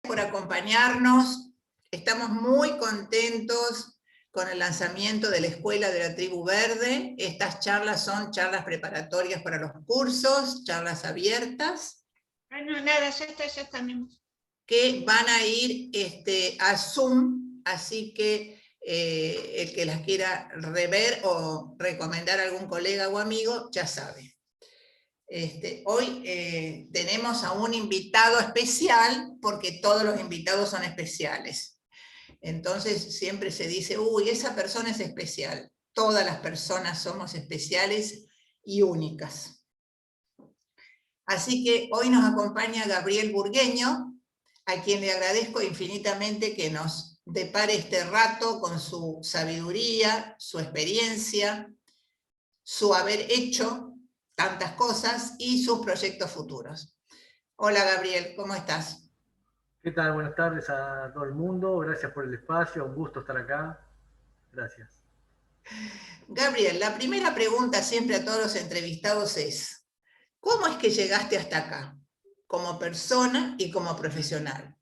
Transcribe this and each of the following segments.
por acompañarnos. Estamos muy contentos con el lanzamiento de la Escuela de la Tribu Verde. Estas charlas son charlas preparatorias para los cursos, charlas abiertas. Bueno, nada, ya está mismo. Que van a ir a Zoom, así que el que las quiera rever o recomendar a algún colega o amigo, ya sabe. Hoy tenemos a un invitado especial, porque todos los invitados son especiales. Entonces siempre se dice, uy, esa persona es especial. Todas las personas somos especiales y únicas. Así que hoy nos acompaña Gabriel Burgueño, a quien le agradezco infinitamente que nos depare este rato con su sabiduría, su experiencia, su haber hecho tantas cosas y sus proyectos futuros. Hola Gabriel, ¿cómo estás? ¿Qué tal? Buenas tardes a todo el mundo. Gracias por el espacio, un gusto estar acá. Gracias. Gabriel, la primera pregunta siempre a todos los entrevistados es, ¿cómo es que llegaste hasta acá? Como persona y como profesional.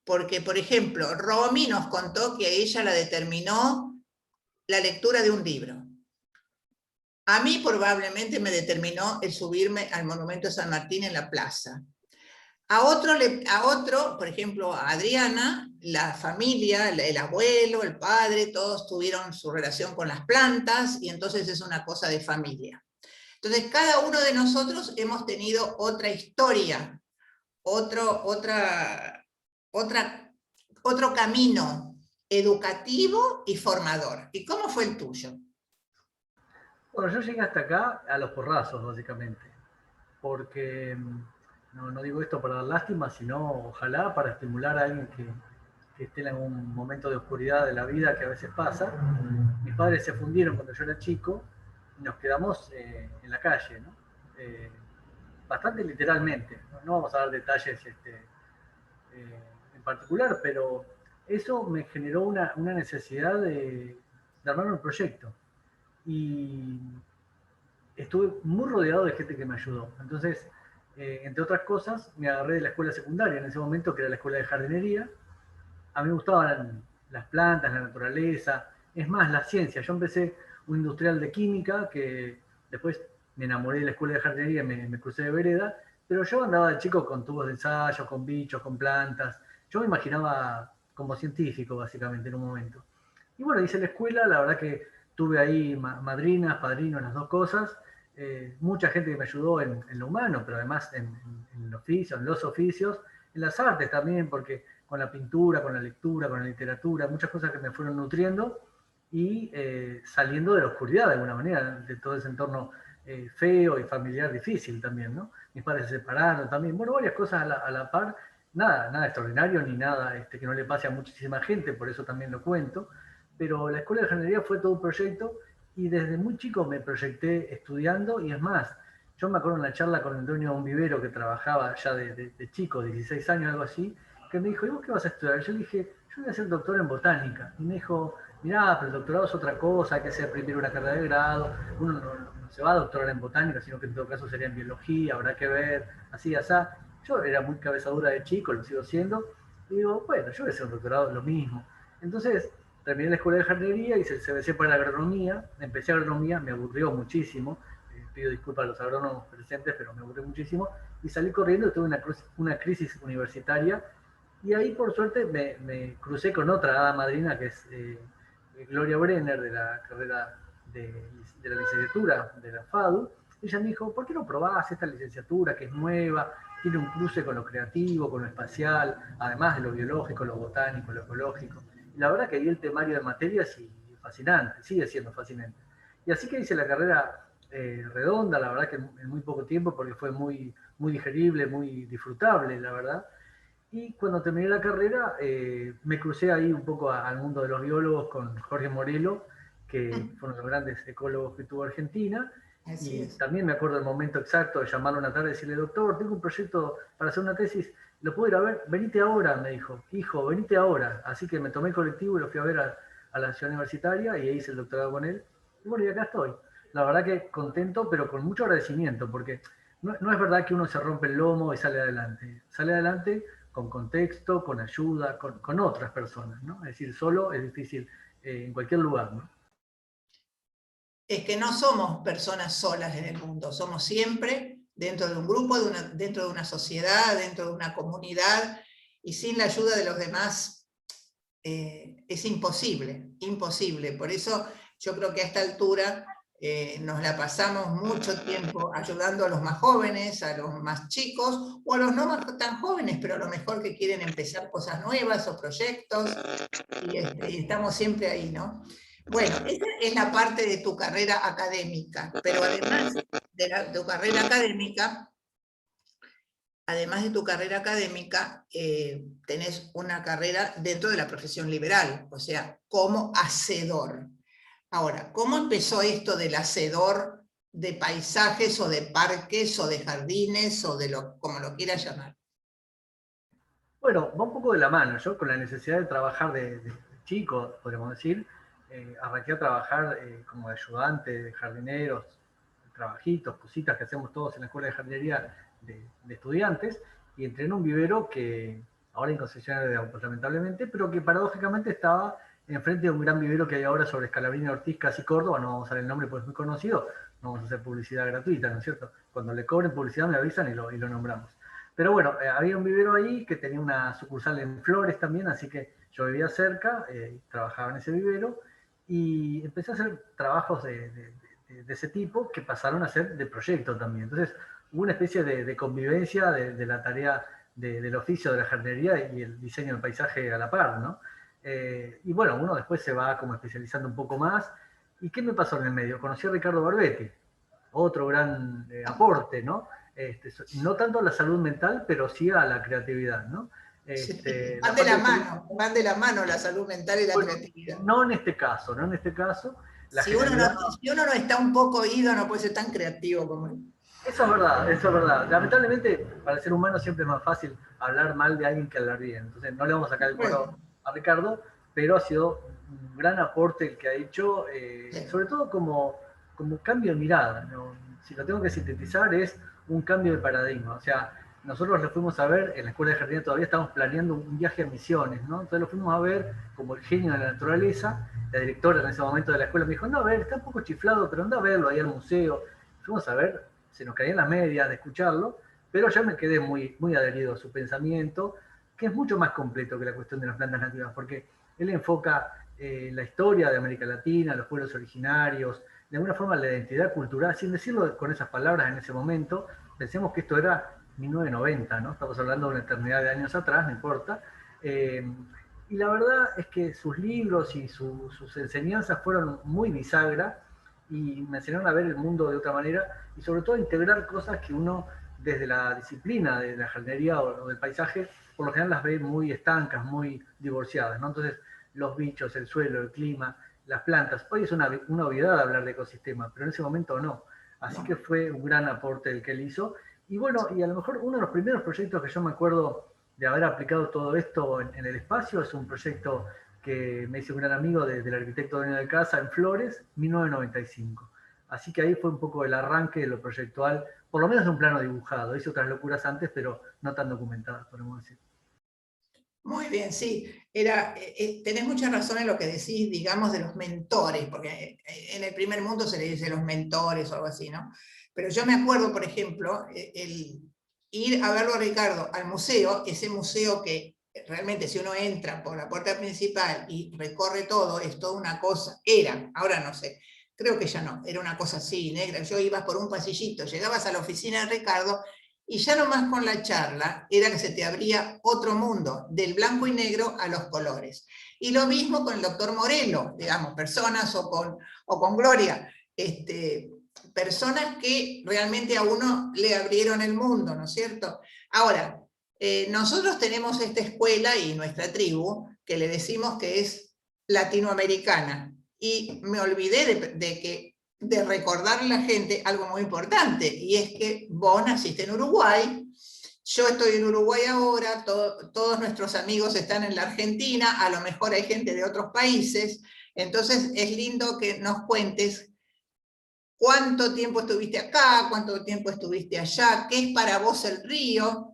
Porque, por ejemplo, Romy nos contó que a ella la determinó la lectura de un libro. A mí probablemente me determinó el subirme al Monumento San Martín en la plaza. A otro, por ejemplo, a Adriana, la familia, el abuelo, el padre, todos tuvieron su relación con las plantas y entonces es una cosa de familia. Entonces, cada uno de nosotros hemos tenido otra historia, otro camino educativo y formador. ¿Y cómo fue el tuyo? Bueno, yo llegué hasta acá a los porrazos, básicamente. Porque, no digo esto para dar lástima, sino ojalá para estimular a alguien que esté en algún momento de oscuridad de la vida que a veces pasa. Mis padres se fundieron cuando yo era chico y nos quedamos en la calle, ¿no? Bastante literalmente. No vamos a dar detalles en particular, pero eso me generó una necesidad de armar un proyecto. Y estuve muy rodeado de gente que me ayudó. Entonces, entre otras cosas, me agarré de la escuela secundaria en ese momento, que era la escuela de jardinería. A mí me gustaban las plantas, la naturaleza, es más, la ciencia. Yo empecé un industrial de química, que después me enamoré de la escuela de jardinería, me crucé de vereda, pero yo andaba de chico con tubos de ensayo, con bichos, con plantas. Yo me imaginaba como científico, básicamente, en un momento. Y bueno, hice la escuela, la verdad que tuve ahí madrinas, padrinos, las dos cosas. Mucha gente que me ayudó en lo humano, pero además en el oficio, en los oficios, en las artes también, porque con la pintura, con la lectura, con la literatura, muchas cosas que me fueron nutriendo y saliendo de la oscuridad de alguna manera, de todo ese entorno feo y familiar difícil también, ¿no? Mis padres se separaron también, bueno, varias cosas a la par, nada extraordinario ni nada que no le pase a muchísima gente, por eso también lo cuento, pero la escuela de jardinería fue todo un proyecto y desde muy chico me proyecté estudiando y es más, yo me acuerdo en la charla con el dueño de un vivero que trabajaba ya de chico, 16 años, algo así, que me dijo, ¿y vos qué vas a estudiar? Yo le dije, yo voy a ser doctor en botánica. Y me dijo, mirá, pero el doctorado es otra cosa, hay que hacer primero una carrera de grado, uno no se va a doctorar en botánica, sino que en todo caso sería en biología, habrá que ver, así, asá. Yo era muy cabeza dura de chico, lo sigo siendo, y digo, bueno, yo voy a hacer un doctorado, lo mismo. Entonces, terminé la escuela de jardinería, hice el CBC para la agronomía, empecé agronomía, me aburrió muchísimo, pido disculpas a los agrónomos presentes, pero me aburrió muchísimo, y salí corriendo y tuve una crisis universitaria, y ahí por suerte me crucé con otra hada madrina que es Gloria Brenner, de la carrera de la licenciatura de la FADU. Ella me dijo, ¿por qué no probás esta licenciatura que es nueva, tiene un cruce con lo creativo, con lo espacial, además de lo biológico, lo botánico, lo ecológico? Y la verdad que vi el temario de materias y fascinante, sigue siendo fascinante. Y así que hice la carrera redonda, la verdad que en muy poco tiempo, porque fue muy digerible, muy disfrutable, la verdad. Y cuando terminé la carrera, me crucé ahí un poco al mundo de los biólogos con Jorge Morelo, que fue uno de los grandes ecólogos que tuvo Argentina. Así es. También me acuerdo el momento exacto de llamarlo una tarde y decirle, doctor, tengo un proyecto para hacer una tesis, ¿lo puedo ir a ver? Venite ahora, me dijo. Hijo, venite ahora. Así que me tomé el colectivo y lo fui a ver a la ciudad universitaria y ahí hice el doctorado con él. Y bueno, y acá estoy. La verdad que contento, pero con mucho agradecimiento, porque no es verdad que uno se rompe el lomo y sale adelante. Sale adelante con contexto, con ayuda, con otras personas, ¿no? Es decir, solo es difícil en cualquier lugar, ¿no? Es que no somos personas solas en el mundo, somos siempre dentro de un grupo, dentro de una sociedad, dentro de una comunidad, y sin la ayuda de los demás es imposible, imposible. Por eso yo creo que a esta altura nos la pasamos mucho tiempo ayudando a los más jóvenes, a los más chicos, o a los no más tan jóvenes, pero a lo mejor que quieren empezar cosas nuevas o proyectos, y estamos siempre ahí, ¿no? Bueno, esa es la parte de tu carrera académica, pero de tu carrera académica, tenés una carrera dentro de la profesión liberal, o sea, como hacedor. Ahora, ¿cómo empezó esto del hacedor de paisajes o de parques o de jardines o de como lo quieras llamar? Bueno, va un poco de la mano. Yo con la necesidad de trabajar de chico, podríamos decir, arranqué a trabajar como ayudante de jardineros, trabajitos, cositas que hacemos todos en la escuela de jardinería de estudiantes, y entré en un vivero que ahora en concesionario de autos, lamentablemente, pero que paradójicamente estaba enfrente de un gran vivero que hay ahora sobre Scalabrini Ortiz, casi Córdoba. No vamos a dar el nombre porque es muy conocido, no vamos a hacer publicidad gratuita, ¿no es cierto? Cuando le cobren publicidad me avisan y lo nombramos. Pero bueno, había un vivero ahí que tenía una sucursal en Flores también, así que yo vivía cerca, trabajaba en ese vivero, y empecé a hacer trabajos de ese tipo que pasaron a ser de proyecto también. Entonces hubo una especie de convivencia de la tarea del oficio de la jardinería y el diseño del paisaje a la par, ¿no? Y bueno, uno después se va como especializando un poco más. ¿Y qué me pasó en el medio? Conocí a Ricardo Barbetti, otro gran aporte, ¿no? No tanto a la salud mental, pero sí a la creatividad, ¿no? Sí, La parte de van de la mano la salud mental y la bueno, creatividad. no en este caso, no en este caso. La Si uno, genialidad, si uno no está un poco ido, no puede ser tan creativo como él. eso es verdad, eso es verdad. Lamentablemente, para el ser humano siempre es más fácil hablar mal de alguien que hablar bien. Entonces, no le vamos a sacar el cuero Bueno, a Ricardo, pero ha sido un gran aporte el que ha hecho, sí. sobre todo como cambio de mirada, ¿no? Si lo tengo que sintetizar, es un cambio de paradigma. O sea, nosotros lo fuimos a ver en la Escuela de Jardinería, todavía estamos planeando un viaje a Misiones, ¿no? Entonces lo fuimos a ver como el genio de la naturaleza. La directora en ese momento de la escuela me dijo, no, a ver, está un poco chiflado, pero anda a verlo ahí al museo. Fuimos a ver, se nos caían las medias de escucharlo, pero yo me quedé muy adherido a su pensamiento, que es mucho más completo que la cuestión de las plantas nativas, porque él enfoca la historia de América Latina, los pueblos originarios, de alguna forma la identidad cultural, sin decirlo con esas palabras en ese momento. Pensemos que esto era 1990, ¿no? Estamos hablando de una eternidad de años atrás, no importa. Y la verdad es que sus libros y sus enseñanzas fueron muy bisagra y me enseñaron a ver el mundo de otra manera y sobre todo a integrar cosas que uno desde la disciplina de la jardinería o del paisaje por lo general las ve muy estancas, muy divorciadas, ¿no? Entonces los bichos, el suelo, el clima, las plantas. Hoy es una obviedad hablar de ecosistema, pero en ese momento no. Así que fue un gran aporte el que él hizo. Y bueno, y a lo mejor uno de los primeros proyectos que yo me acuerdo de haber aplicado todo esto en el espacio es un proyecto que me hizo un gran amigo del arquitecto dueño de casa en Flores, 1995. Así que ahí fue un poco el arranque de lo proyectual, por lo menos de un plano dibujado. Hice otras locuras antes, pero no tan documentadas, podemos decir. Muy bien, sí. Tenés mucha razón en lo que decís, digamos, de los mentores, porque en el primer mundo se le dice los mentores o algo así, ¿no? Pero yo me acuerdo, por ejemplo, el ir a verlo a Ricardo al museo, ese museo que realmente si uno entra por la puerta principal y recorre todo, es toda una cosa, ahora no sé, creo que ya no, era una cosa así, negra. Yo ibas por un pasillito, llegabas a la oficina de Ricardo y ya nomás con la charla era que se te abría otro mundo, del blanco y negro a los colores. Y lo mismo con el doctor Morelo, digamos, personas o con Gloria, personas que realmente a uno le abrieron el mundo, ¿no es cierto? Ahora, nosotros tenemos esta escuela y nuestra tribu, que le decimos que es latinoamericana, y me olvidé de recordarle a la gente algo muy importante, y es que vos naciste en Uruguay, yo estoy en Uruguay ahora, todos nuestros amigos están en la Argentina, a lo mejor hay gente de otros países, entonces es lindo que nos cuentes cuánto tiempo estuviste acá, cuánto tiempo estuviste allá, qué es para vos el río.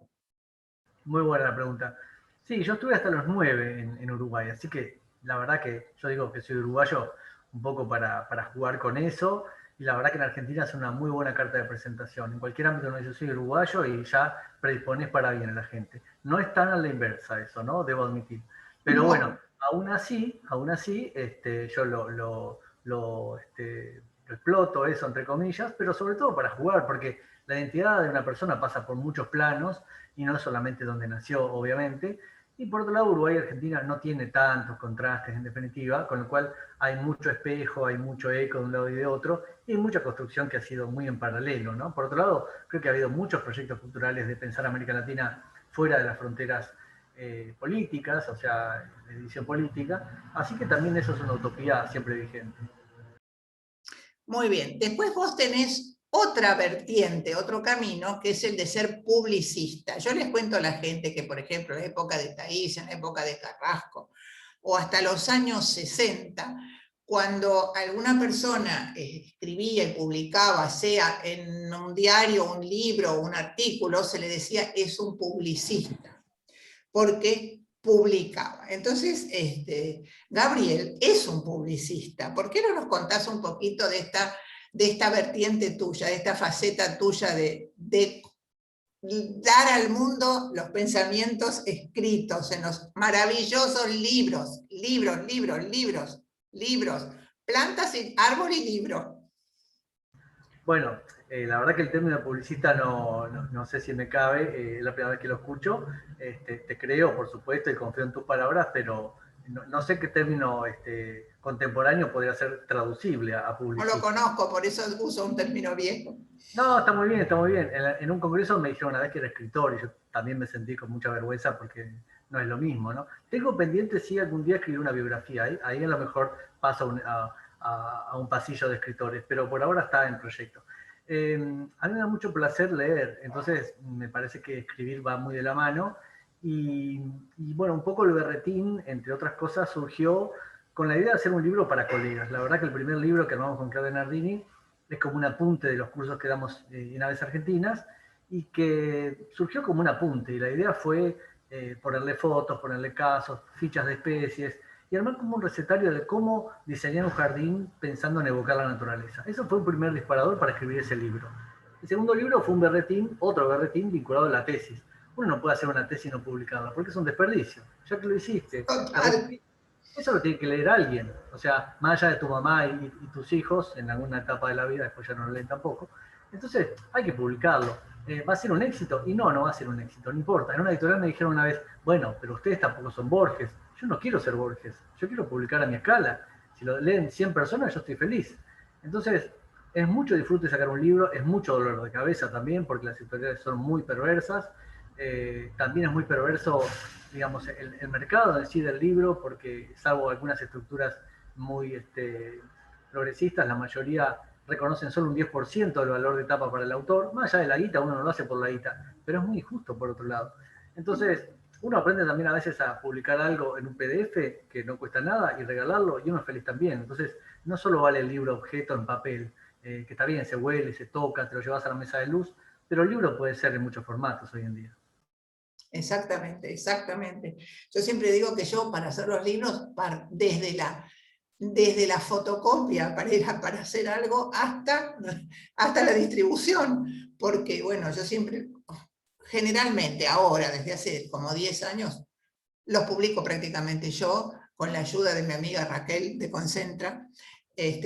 Muy buena la pregunta. Sí, yo estuve hasta los 9 en Uruguay, así que la verdad que yo digo que soy uruguayo un poco para jugar con eso, y la verdad que en Argentina es una muy buena carta de presentación. En cualquier ámbito donde yo soy uruguayo y ya predispones para bien a la gente. No es tan a la inversa eso, ¿no? Debo admitir. Pero bueno, No, aún así yo lo exploto eso, entre comillas, pero sobre todo para jugar, porque la identidad de una persona pasa por muchos planos y no solamente donde nació, obviamente. Y por otro lado, Uruguay y Argentina no tiene tantos contrastes en definitiva, con lo cual hay mucho espejo, hay mucho eco de un lado y de otro, y hay mucha construcción que ha sido muy en paralelo, ¿no? Por otro lado, creo que ha habido muchos proyectos culturales de pensar América Latina fuera de las fronteras políticas, o sea, de división política, así que también eso es una utopía siempre vigente. muy bien. Después vos tenés otra vertiente, otro camino, que es el de ser publicista. Yo les cuento a la gente que, por ejemplo, en la época de Taís, en la época de Carrasco, o hasta los años 60, cuando alguna persona escribía y publicaba, sea en un diario, un libro, un artículo, se le decía es un publicista, porque publicaba. Entonces, Gabriel es un publicista. ¿Por qué no nos contás un poquito de esta vertiente tuya, de esta faceta tuya de dar al mundo los pensamientos escritos en los maravillosos libros, libros, plantas, árbol y libro? Bueno, la verdad que el término publicista no sé si me cabe, es la primera vez que lo escucho. Te creo, por supuesto, y confío en tus palabras, pero no sé qué término contemporáneo podría ser traducible a No lo publicista. conozco, por eso uso un término viejo. No, está muy bien, está muy bien. En un congreso me dijeron una vez que era escritor y yo también me sentí con mucha vergüenza porque no es lo mismo, ¿no? Tengo pendiente si algún día escribir una biografía, ahí a lo mejor paso a un pasillo de escritores, pero por ahora está en proyecto. A mí me da mucho placer leer, entonces me parece que escribir va muy de la mano y bueno, un poco el berretín, entre otras cosas, surgió con la idea de hacer un libro para colegas. La verdad que el primer libro que armamos con Claudia Nardini es como un apunte de los cursos que damos en Aves Argentinas y que surgió como un apunte y la idea fue ponerle fotos, ponerle casos, fichas de especies y armar como un recetario de cómo diseñar un jardín pensando en evocar la naturaleza. Eso fue un primer disparador para escribir ese libro. El segundo libro fue un berretín, otro berretín vinculado a la tesis. Uno no puede hacer una tesis y no publicarla, porque es un desperdicio. Ya que lo hiciste, la Total. recibiste, eso lo tiene que leer alguien. O sea, más allá de tu mamá y tus hijos en alguna etapa de la vida, después ya no lo leen tampoco. Entonces, hay que publicarlo. ¿Va a ser un éxito? Y no va a ser un éxito, no importa. En una editorial me dijeron una vez, bueno, pero ustedes tampoco son Borges. Yo no quiero ser Borges, yo quiero publicar a mi escala. Si lo leen 100 personas, yo estoy feliz. Entonces, es mucho disfrute sacar un libro, es mucho dolor de cabeza también, porque las editoriales son muy perversas. También es muy perverso, digamos, el mercado en sí del libro, porque salvo algunas estructuras muy progresistas, la mayoría reconocen solo un 10% del valor de tapa para el autor. Más allá de la guita, uno no lo hace por la guita, pero es muy injusto por otro lado. Entonces, uno aprende también a veces a publicar algo en un PDF que no cuesta nada y regalarlo, y uno es feliz también. Entonces, no solo vale el libro objeto en papel, que está bien, se huele, se toca, te lo llevas a la mesa de luz, pero el libro puede ser en muchos formatos hoy en día. Exactamente, exactamente. Yo siempre digo que yo para hacer los libros, desde la fotocopia para hacer algo hasta la distribución, porque bueno, yo siempre, generalmente ahora, desde hace como 10 años, los publico prácticamente yo, con la ayuda de mi amiga Raquel de Concentra,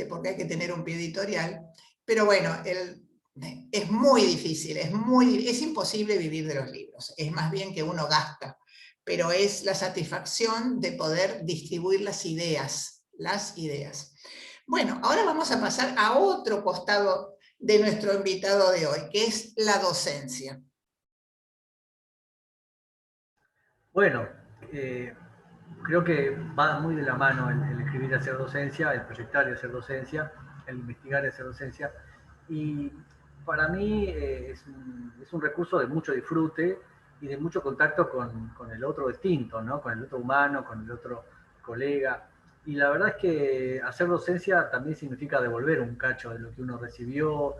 porque hay que tener un pie editorial. Pero bueno, es muy difícil, es imposible vivir de los libros. Es más bien que uno gasta, pero es la satisfacción de poder distribuir las ideas, las ideas. Bueno, ahora vamos a pasar a otro costado de nuestro invitado de hoy, que es la docencia. Bueno, eh, creo que va muy de la mano el escribir y hacer docencia, el proyectar y hacer docencia, el investigar y hacer docencia. Y para mí es un recurso de mucho disfrute y de mucho contacto con el otro distinto, ¿no? Con el otro humano, con el otro colega. Y la verdad es que hacer docencia también significa devolver un cacho de lo que uno recibió,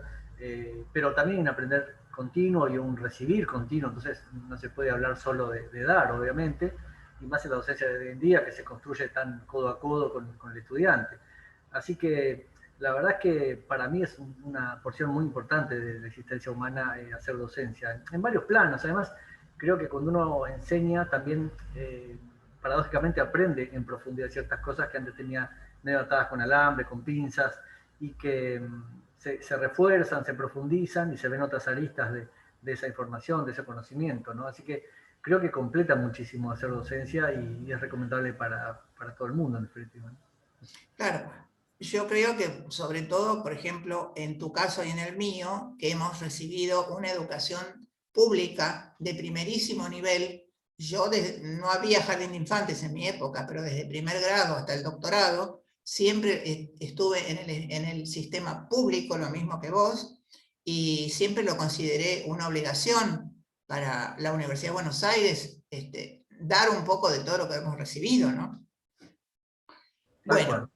pero también aprender continuo y un recibir continuo, entonces no se puede hablar solo de dar, obviamente, y más en la docencia de hoy en día, que se construye tan codo a codo con el estudiante. Así que la verdad es que para mí es una porción muy importante de la existencia humana hacer docencia, en varios planos. Además, creo que cuando uno enseña también, paradójicamente, aprende en profundidad ciertas cosas que antes tenía medio atadas con alambre, con pinzas, y que se refuerzan, se profundizan y se ven otras aristas de esa información, de ese conocimiento, ¿no? Así que creo que completa muchísimo hacer docencia y es recomendable para todo el mundo, en definitiva. Claro, yo creo que sobre todo, por ejemplo, en tu caso y en el mío, que hemos recibido una educación pública de primerísimo nivel. Yo no había jardín de infantes en mi época, pero desde primer grado hasta el doctorado, siempre estuve en el sistema público, lo mismo que vos, y siempre lo consideré una obligación para la Universidad de Buenos Aires, dar un poco de todo lo que hemos recibido, ¿no? Bueno,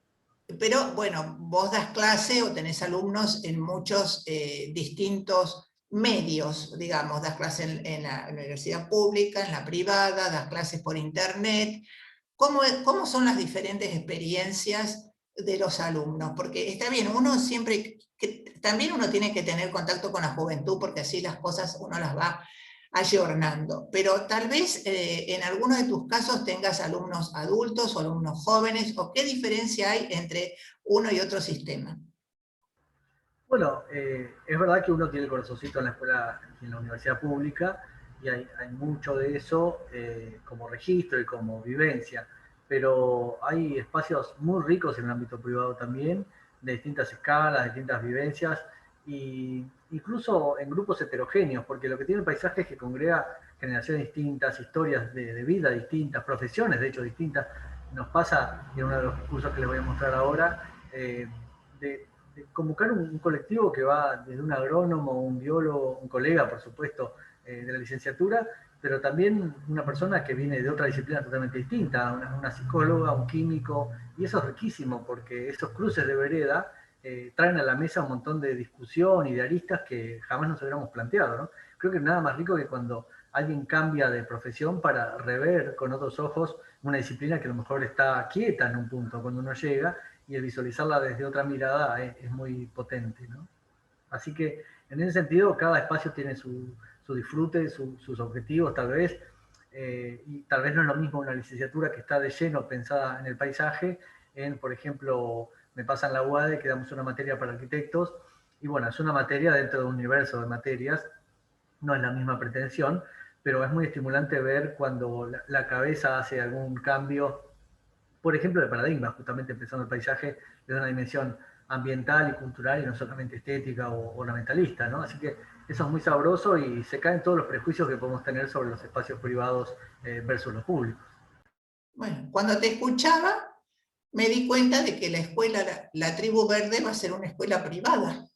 pero bueno, vos das clase o tenés alumnos en muchos distintos medios, digamos, das clase en la universidad pública, en la privada, das clases por internet. ¿Cómo son las diferentes experiencias de los alumnos? Porque está bien, uno siempre, también uno tiene que tener contacto con la juventud, porque así las cosas uno las va ayornando, pero tal vez en alguno de tus casos tengas alumnos adultos o alumnos jóvenes, o qué diferencia hay entre uno y otro sistema. Bueno, es verdad que uno tiene el corazoncito en la escuela y en la universidad pública, y hay mucho de eso como registro y como vivencia, pero hay espacios muy ricos en el ámbito privado también, de distintas escalas, de distintas vivencias, y incluso en grupos heterogéneos, porque lo que tiene el paisaje es que congrega generaciones distintas, historias de vida distintas, profesiones de hecho distintas. Nos pasa en uno de los cursos que les voy a mostrar ahora, de convocar un colectivo que va desde un agrónomo, un biólogo, un colega, por supuesto, de la licenciatura, pero también una persona que viene de otra disciplina totalmente distinta, una psicóloga, un químico, y eso es riquísimo, porque esos cruces de vereda traen a la mesa un montón de discusión y de aristas que jamás nos hubiéramos planteado, ¿no? Creo que nada más rico que cuando alguien cambia de profesión para rever con otros ojos una disciplina que a lo mejor está quieta en un punto cuando uno llega, y el visualizarla desde otra mirada es muy potente, ¿no? Así que en ese sentido cada espacio tiene su disfrute, sus objetivos tal vez, y tal vez no es lo mismo una licenciatura que está de lleno pensada en el paisaje, por ejemplo, me pasa en la UADE que damos una materia para arquitectos, y bueno, es una materia dentro de un universo de materias, no es la misma pretensión, pero es muy estimulante ver cuando la cabeza hace algún cambio, por ejemplo, de paradigma, justamente pensando el paisaje de una dimensión ambiental y cultural y no solamente estética o ornamentalista, ¿no? Así que eso es muy sabroso y se caen todos los prejuicios que podemos tener sobre los espacios privados versus los públicos. Bueno, cuando te escuchaba, me di cuenta de que la escuela, la Tribu Verde, va a ser una escuela privada,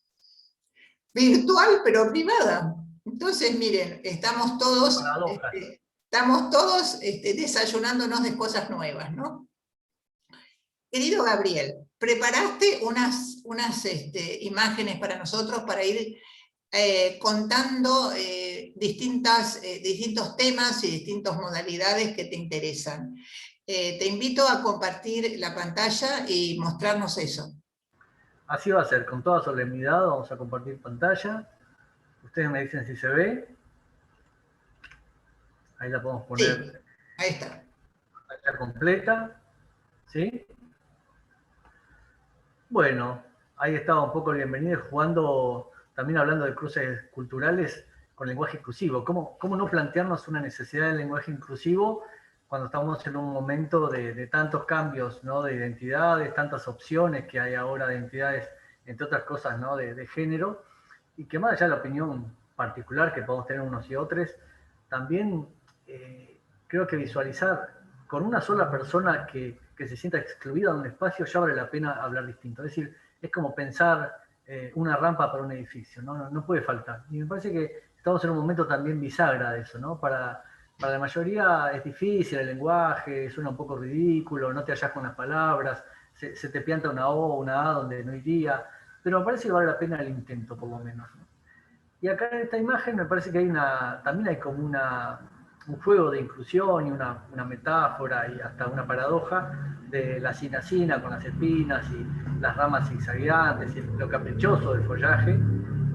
virtual pero privada. Entonces, miren, estamos todos desayunándonos de cosas nuevas, ¿no? Querido Gabriel, preparaste unas imágenes para nosotros para ir contando distintos temas y distintas modalidades que te interesan. Te invito a compartir la pantalla y mostrarnos eso. Así va a ser, con toda solemnidad vamos a compartir pantalla. Ustedes me dicen si se ve. Ahí la podemos poner. Sí, ahí está. Pantalla completa. ¿Sí? Bueno, ahí estaba un poco el bienvenido jugando, también hablando de cruces culturales con lenguaje inclusivo. ¿Cómo no plantearnos una necesidad del lenguaje inclusivo cuando estamos en un momento de tantos cambios, ¿no? De identidades, tantas opciones que hay ahora de identidades, entre otras cosas, ¿no? de género, y que más allá de la opinión particular que podemos tener unos y otros, también creo que visualizar con una sola persona que se sienta excluida de un espacio, ya vale la pena hablar distinto. Es decir, es como pensar una rampa para un edificio, no puede faltar. Y me parece que estamos en un momento también bisagra de eso, ¿no? Para la mayoría es difícil el lenguaje, suena un poco ridículo, no te hallas con las palabras, se te pianta una O o una A donde no iría, pero me parece que vale la pena el intento, por lo menos, ¿no? Y acá en esta imagen me parece que también hay como un juego de inclusión y una metáfora y hasta una paradoja de la cinacina con las espinas y las ramas zigzagueantes y lo caprichoso del follaje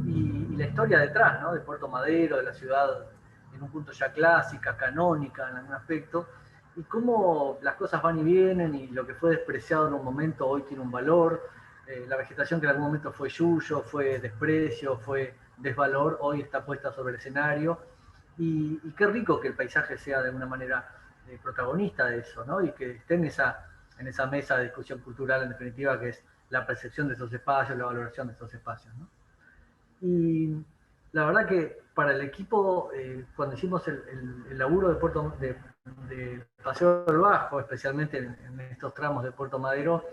y la historia detrás, ¿no? De Puerto Madero, de la ciudad en un punto ya clásica, canónica en algún aspecto, y cómo las cosas van y vienen y lo que fue despreciado en un momento hoy tiene un valor, la vegetación que en algún momento fue yuyo, fue desprecio, fue desvalor, hoy está puesta sobre el escenario, y qué rico que el paisaje sea de alguna manera protagonista de eso, ¿no? Y que esté en esa mesa de discusión cultural, en definitiva, que es la percepción de esos espacios, la valoración de esos espacios, ¿no? Y la verdad que para el equipo, cuando hicimos el laburo de Paseo del Bajo, especialmente en estos tramos de Puerto Madero,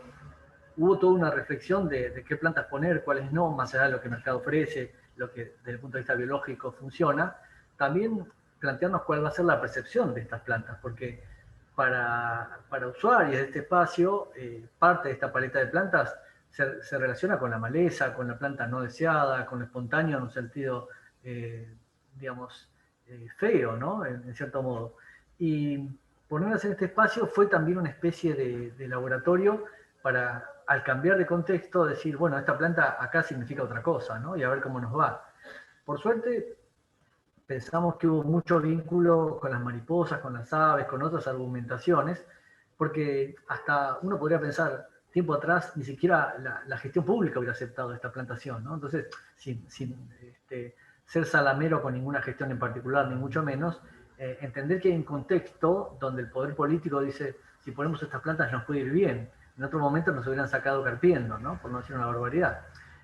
hubo toda una reflexión de qué plantas poner, cuáles no, más allá de lo que el mercado ofrece, lo que desde el punto de vista biológico funciona. También plantearnos cuál va a ser la percepción de estas plantas, porque para usuarios de este espacio, parte de esta paleta de plantas se relaciona con la maleza, con la planta no deseada, con lo espontáneo en un sentido, digamos, feo, ¿no? En cierto modo. Y ponerlas en este espacio fue también una especie de laboratorio para, al cambiar de contexto, decir, bueno, esta planta acá significa otra cosa, ¿no? Y a ver cómo nos va. Por suerte, pensamos que hubo mucho vínculo con las mariposas, con las aves, con otras argumentaciones, porque hasta uno podría pensar, tiempo atrás, ni siquiera la gestión pública hubiera aceptado esta plantación, ¿no? Entonces, sin ser salamero con ninguna gestión en particular, ni mucho menos, entender que hay un contexto donde el poder político dice, si ponemos estas plantas nos puede ir bien. En otro momento nos hubieran sacado carpiendo, ¿no? Por no decir una barbaridad.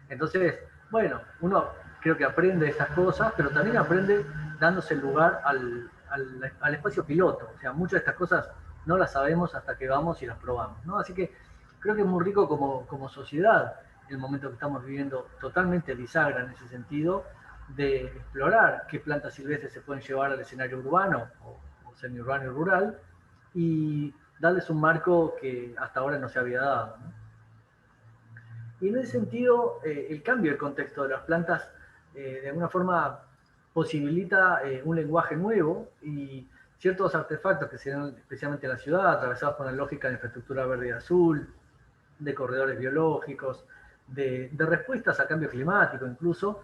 Entonces, bueno, uno creo que aprende estas cosas, pero también aprende dándose el lugar al espacio piloto. O sea, muchas de estas cosas no las sabemos hasta que vamos y las probamos, ¿no? Así que creo que es muy rico como sociedad el momento que estamos viviendo, totalmente bisagra en ese sentido, de explorar qué plantas silvestres se pueden llevar al escenario urbano o semiurbano y rural y darles un marco que hasta ahora no se había dado, ¿no? Y en ese sentido, el cambio del contexto de las plantas de alguna forma posibilita un lenguaje nuevo y ciertos artefactos que se dan especialmente en la ciudad, atravesados por la lógica de infraestructura verde y azul, de corredores biológicos, de respuestas a cambio climático incluso,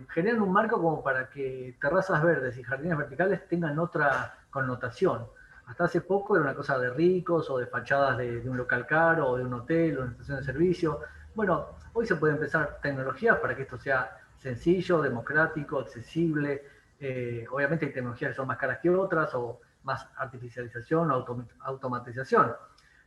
generan un marco como para que terrazas verdes y jardines verticales tengan otra connotación. Hasta hace poco era una cosa de ricos o de fachadas de un local caro o de un hotel o una estación de servicio. Bueno, hoy se puede empezar tecnologías para que esto sea sencillo, democrático, accesible. Obviamente hay tecnologías que son más caras que otras o más artificialización o automatización.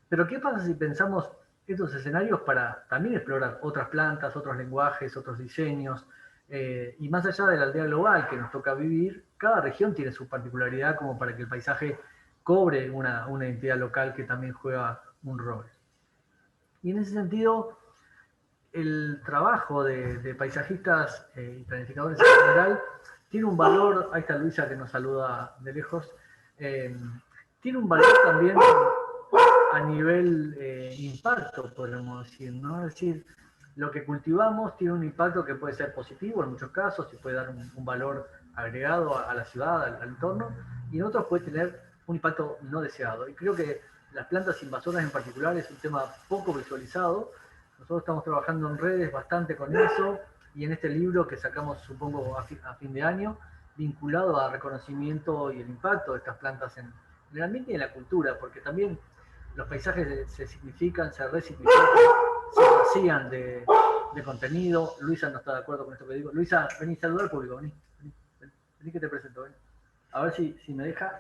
Pero ¿qué pasa si pensamos estos escenarios para también explorar otras plantas, otros lenguajes, otros diseños? Y más allá de la aldea global que nos toca vivir, cada región tiene su particularidad como para que el paisaje cobre una identidad local que también juega un rol. Y en ese sentido, el trabajo de paisajistas y planificadores en general tiene un valor, ahí está Luisa que nos saluda de lejos, tiene un valor también a nivel impacto, podemos decir, ¿no? Es decir, lo que cultivamos tiene un impacto que puede ser positivo en muchos casos y puede dar un valor agregado a la ciudad, al entorno, y en otros puede tener un impacto no deseado. Y creo que las plantas invasoras en particular es un tema poco visualizado. Nosotros estamos trabajando en redes bastante con eso, y en este libro que sacamos, supongo, a fin de año, vinculado a reconocimiento y el impacto de estas plantas en el ambiente y en la cultura, porque también los paisajes se significan, se resignifican, se vacían de contenido. Luisa no está de acuerdo con esto que digo. Luisa, vení a saludar al público, vení que te presento, vení. A ver si me deja.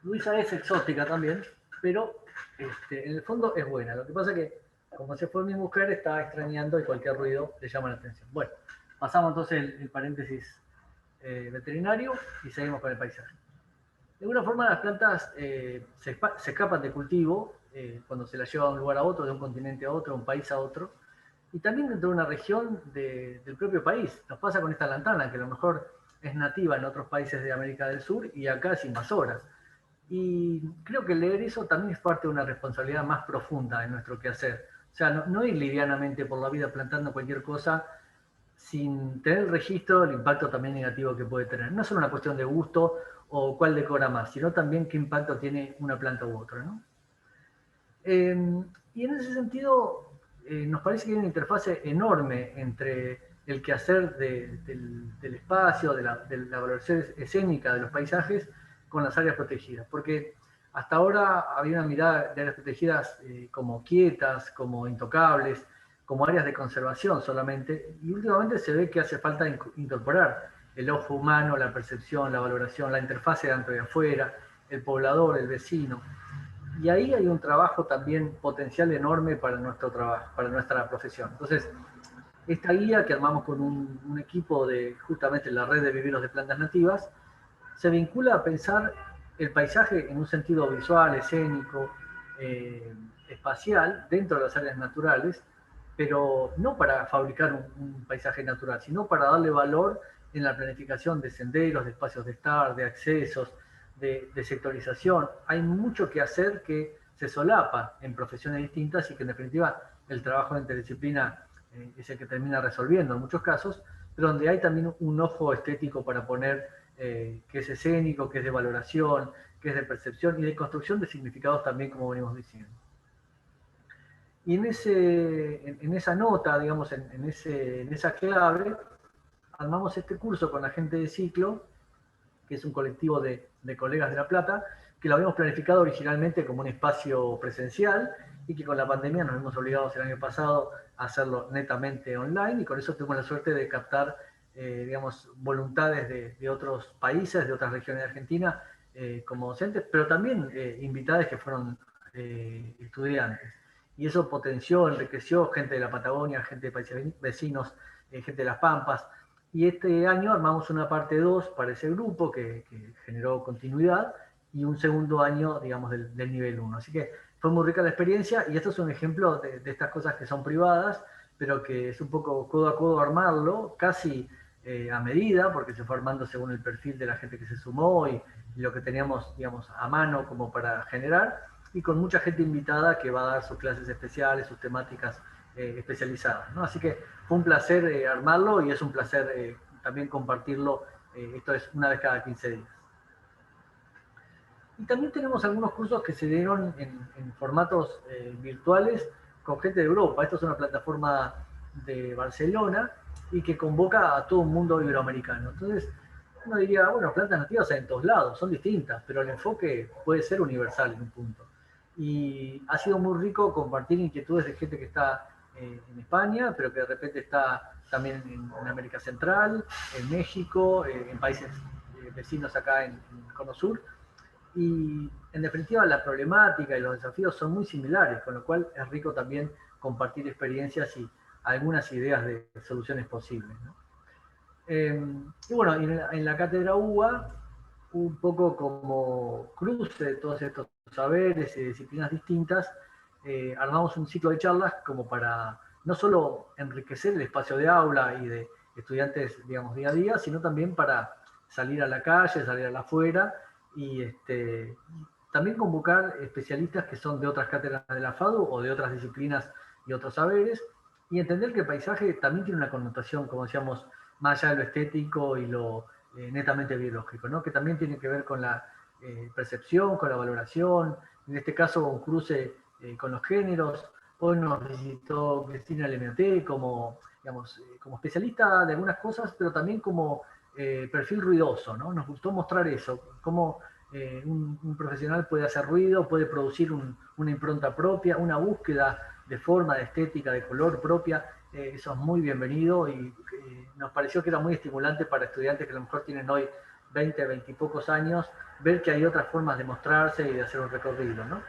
Luisa es exótica también, pero en el fondo es buena. Lo que pasa es que, como se fue mi mujer, está extrañando y cualquier ruido le llama la atención. Bueno, pasamos entonces el paréntesis veterinario y seguimos con el paisaje. De alguna forma las plantas se escapan de cultivo cuando se las lleva de un lugar a otro, de un continente a otro, de un país a otro, y también dentro de una región del propio país. Nos pasa con esta lantana, que a lo mejor es nativa en otros países de América del Sur y acá es invasora. Y creo que leer eso también es parte de una responsabilidad más profunda en nuestro quehacer. O sea, no ir livianamente por la vida plantando cualquier cosa sin tener el registro del impacto también negativo que puede tener. No es solo una cuestión de gusto o cuál decora más, sino también qué impacto tiene una planta u otra, ¿no? Y en ese sentido, nos parece que hay una interfase enorme entre el quehacer del espacio, de la valoración escénica de los paisajes con las áreas protegidas. Porque hasta ahora había una mirada de áreas protegidas como quietas, como intocables, como áreas de conservación solamente, y últimamente se ve que hace falta incorporar el ojo humano, la percepción, la valoración, la interfase de dentro y afuera, el poblador, el vecino. Y ahí hay un trabajo también potencial enorme para nuestro trabajo, para nuestra profesión. Entonces, esta guía que armamos con un equipo de justamente la red de viveros de plantas nativas, se vincula a pensar el paisaje en un sentido visual, escénico, espacial, dentro de las áreas naturales, pero no para fabricar un paisaje natural, sino para darle valor en la planificación de senderos, de espacios de estar, de accesos, de sectorización. Hay mucho que hacer que se solapa en profesiones distintas y que en definitiva el trabajo de interdisciplina es el que termina resolviendo en muchos casos, pero donde hay también un ojo estético para poner que es escénico, que es de valoración, que es de percepción y de construcción de significados también, como venimos diciendo. Y en esa nota, digamos, en esa clave, armamos este curso con la gente de Ciclo, que es un colectivo de colegas de La Plata, que lo habíamos planificado originalmente como un espacio presencial y que con la pandemia nos hemos obligado el año pasado a hacerlo netamente online, y con eso tuvimos la suerte de captar digamos, voluntades de otros países, de otras regiones de Argentina, como docentes, pero también invitados que fueron estudiantes. Y eso potenció, enriqueció gente de la Patagonia, gente de países vecinos, gente de las Pampas. Y este año armamos una parte 2 para ese grupo que generó continuidad, y un segundo año, digamos, del nivel 1. Así que fue muy rica la experiencia, y esto es un ejemplo de estas cosas que son privadas, pero que es un poco codo a codo armarlo, casi a medida, porque se fue armando según el perfil de la gente que se sumó y lo que teníamos, digamos, a mano como para generar, y con mucha gente invitada que va a dar sus clases especiales, sus temáticas especializadas, ¿no? Así que fue un placer armarlo, y es un placer también compartirlo. Esto es una vez cada 15 días. Y también tenemos algunos cursos que se dieron en formatos virtuales con gente de Europa. Esto es una plataforma de Barcelona y que convoca a todo un mundo iberoamericano. Entonces, uno diría, bueno, plantas nativas hay en todos lados, son distintas, pero el enfoque puede ser universal en un punto. Y ha sido muy rico compartir inquietudes de gente que está en España, pero que de repente está también en América Central, en México, en países vecinos acá en Cono Sur. Y en definitiva la problemática y los desafíos son muy similares, con lo cual es rico también compartir experiencias y algunas ideas de soluciones posibles, ¿no? Y bueno, en la cátedra UBA, un poco como cruce de todos estos saberes y disciplinas distintas, armamos un ciclo de charlas como para no solo enriquecer el espacio de aula y de estudiantes, digamos, día a día, sino también para salir a la calle, salir a la afuera, y también convocar especialistas que son de otras cátedras de la FADU o de otras disciplinas y otros saberes, y entender que el paisaje también tiene una connotación, como decíamos, más allá de lo estético y lo netamente biológico, ¿no? Que también tiene que ver con la percepción, con la valoración, en este caso un cruce con los géneros. Hoy nos visitó Cristina Lemeoté como, digamos, como especialista de algunas cosas, pero también como perfil ruidoso, ¿no? Nos gustó mostrar eso, cómo un profesional puede hacer ruido, puede producir una impronta propia, una búsqueda de forma, de estética, de color propia. Eso es muy bienvenido, y nos pareció que era muy estimulante para estudiantes que a lo mejor tienen hoy 20, 20 y pocos años, ver que hay otras formas de mostrarse y de hacer un recorrido, ¿no?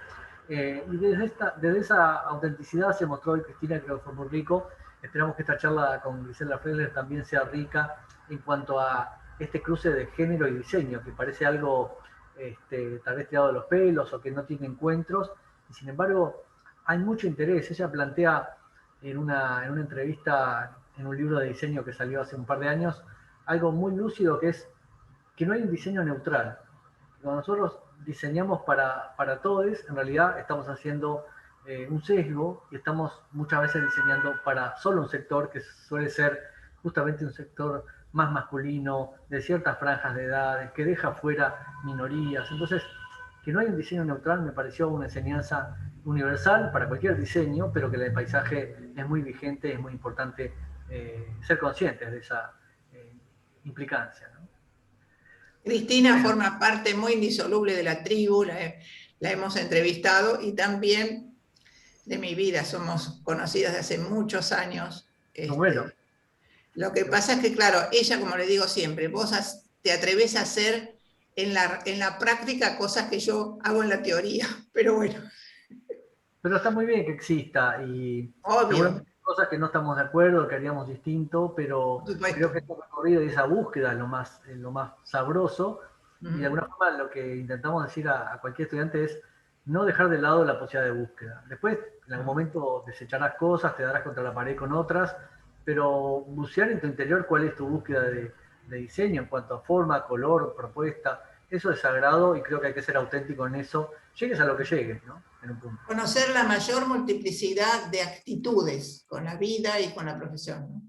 Y desde esa autenticidad se mostró hoy Cristina, creo que fue muy rico. Esperamos que esta charla con Gisela Fredler también sea rica en cuanto a este cruce de género y diseño, que parece algo tal vez tirado de los pelos o que no tiene encuentros, y sin embargo hay mucho interés. Ella plantea en una entrevista en un libro de diseño que salió hace un par de años, algo muy lúcido, que es que no hay un diseño neutral. Cuando nosotros diseñamos para todos, en realidad estamos haciendo un sesgo, y estamos muchas veces diseñando para solo un sector, que suele ser justamente un sector más masculino, de ciertas franjas de edades, que deja fuera minorías. Entonces, que no hay un diseño neutral me pareció una enseñanza universal para cualquier diseño, pero que el paisaje es muy vigente, es muy importante ser conscientes de esa implicancia, ¿no? Cristina Bueno, forma parte muy indisoluble de la tribu, la hemos entrevistado y también de mi vida, somos conocidas de hace muchos años. bueno, Lo que pasa es que, claro, ella, como le digo siempre, vos te atreves a hacer en la práctica cosas que yo hago en la teoría, pero bueno, pero está muy bien que exista y obvio, seguramente hay cosas que no estamos de acuerdo, que haríamos distinto, pero por supuesto. creo que este recorrido y esa búsqueda es lo más sabroso y de Ujú. alguna forma lo que intentamos decir a cualquier estudiante es no dejar de lado la posibilidad de búsqueda. Después, en algún momento desecharás cosas, te darás contra la pared con otras, pero bucear en tu interior cuál es tu búsqueda de diseño en cuanto a forma, color, propuesta, eso es sagrado y creo que hay que ser auténtico en eso, llegues a lo que llegues, ¿no? En un punto. Conocer la mayor multiplicidad de actitudes con la vida y con la profesión, ¿no?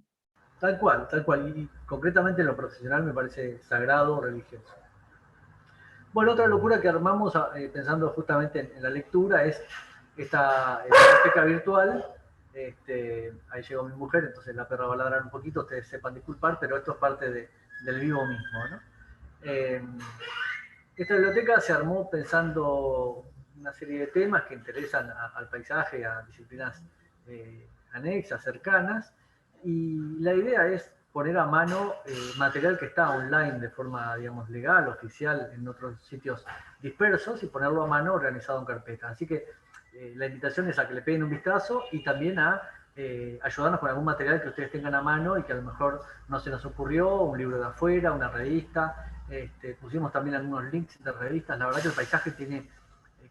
Tal cual, tal cual. Y concretamente en lo profesional me parece sagrado, religioso. Bueno, otra locura que armamos pensando justamente en la lectura es esta biblioteca virtual. Ahí llegó mi mujer, entonces la perra va a ladrar un poquito, ustedes sepan disculpar, pero esto es parte del vivo mismo, ¿no? Eh, Esta biblioteca se armó pensando una serie de temas que interesan al paisaje, a disciplinas anexas, cercanas, y la idea es poner a mano material que está online de forma, digamos, legal, oficial, en otros sitios dispersos, y ponerlo a mano organizado en carpetas. Así que la invitación es a que le peguen un vistazo y también a ayudarnos con algún material que ustedes tengan a mano y que a lo mejor no se nos ocurrió, un libro de afuera, una revista. Pusimos también algunos links de revistas. La verdad que el paisaje tiene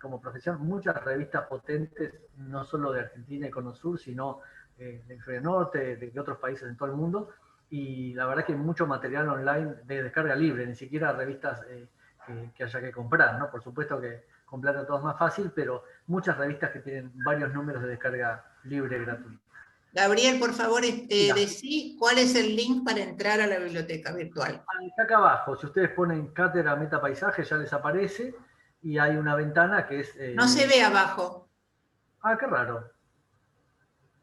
como profesión muchas revistas potentes, no solo de Argentina y Cono Sur, sino de Hemisferio Norte, de otros países en todo el mundo. Y la verdad que hay mucho material online de descarga libre, ni siquiera revistas que haya que comprar, ¿no? Por supuesto que con plata todo es más fácil, pero muchas revistas que tienen varios números de descarga libre gratuita. Gabriel, por favor, Mira, decí cuál es el link para entrar a la biblioteca virtual. está acá abajo, si ustedes ponen Cátedra Meta Paisaje ya les aparece y hay una ventana que es... No se ve abajo, qué raro.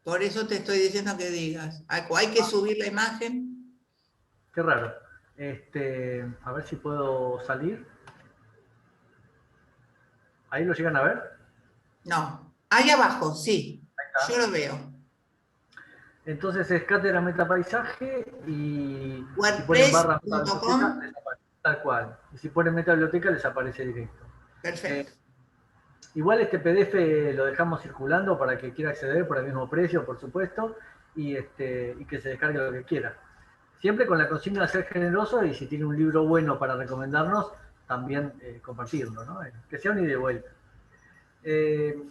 por eso te estoy diciendo que digas. Hay que subir la imagen. Qué raro. A ver si puedo salir. ¿Ahí lo llegan a ver? No, ahí abajo, sí, Ahí yo está. lo veo. Entonces es Cátedra Meta Paisaje y si ponen barra Meta WordPress.com, Biblioteca les aparece tal cual. Y si ponen Meta Biblioteca les aparece directo. Eh, perfecto. Igual este PDF lo dejamos circulando para que quiera acceder por el mismo precio, por supuesto, y que se descargue lo que quiera. Siempre con la consigna de ser generoso y si tiene un libro bueno para recomendarnos, también compartirlo, ¿no? Que sea un ida y vuelta. Eh,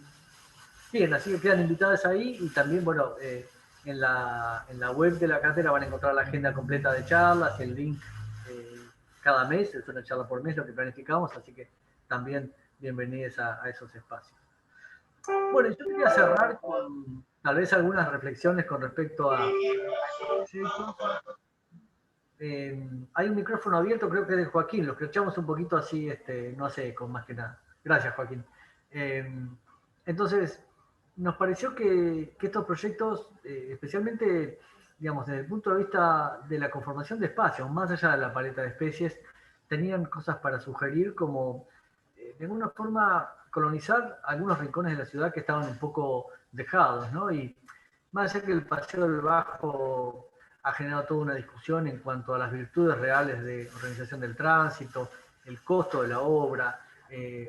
Bien, así que quedan invitadas ahí y también, bueno, en la web de la cátedra van a encontrar la agenda completa de charlas, el link cada mes, es una charla por mes lo que planificamos, así que también bienvenidos a esos espacios. Bueno, yo quería cerrar con tal vez algunas reflexiones con respecto a hay un micrófono abierto, creo que es de Joaquín, lo escuchamos un poquito así, no sé, con más que nada. Gracias, Joaquín. Entonces, nos pareció que estos proyectos, especialmente, digamos, desde el punto de vista de la conformación de espacios, más allá de la paleta de especies, tenían cosas para sugerir como, de alguna forma, colonizar algunos rincones de la ciudad que estaban un poco dejados, ¿no? Y más allá que el Paseo del Bajo ha generado toda una discusión en cuanto a las virtudes reales de organización del tránsito, el costo de la obra,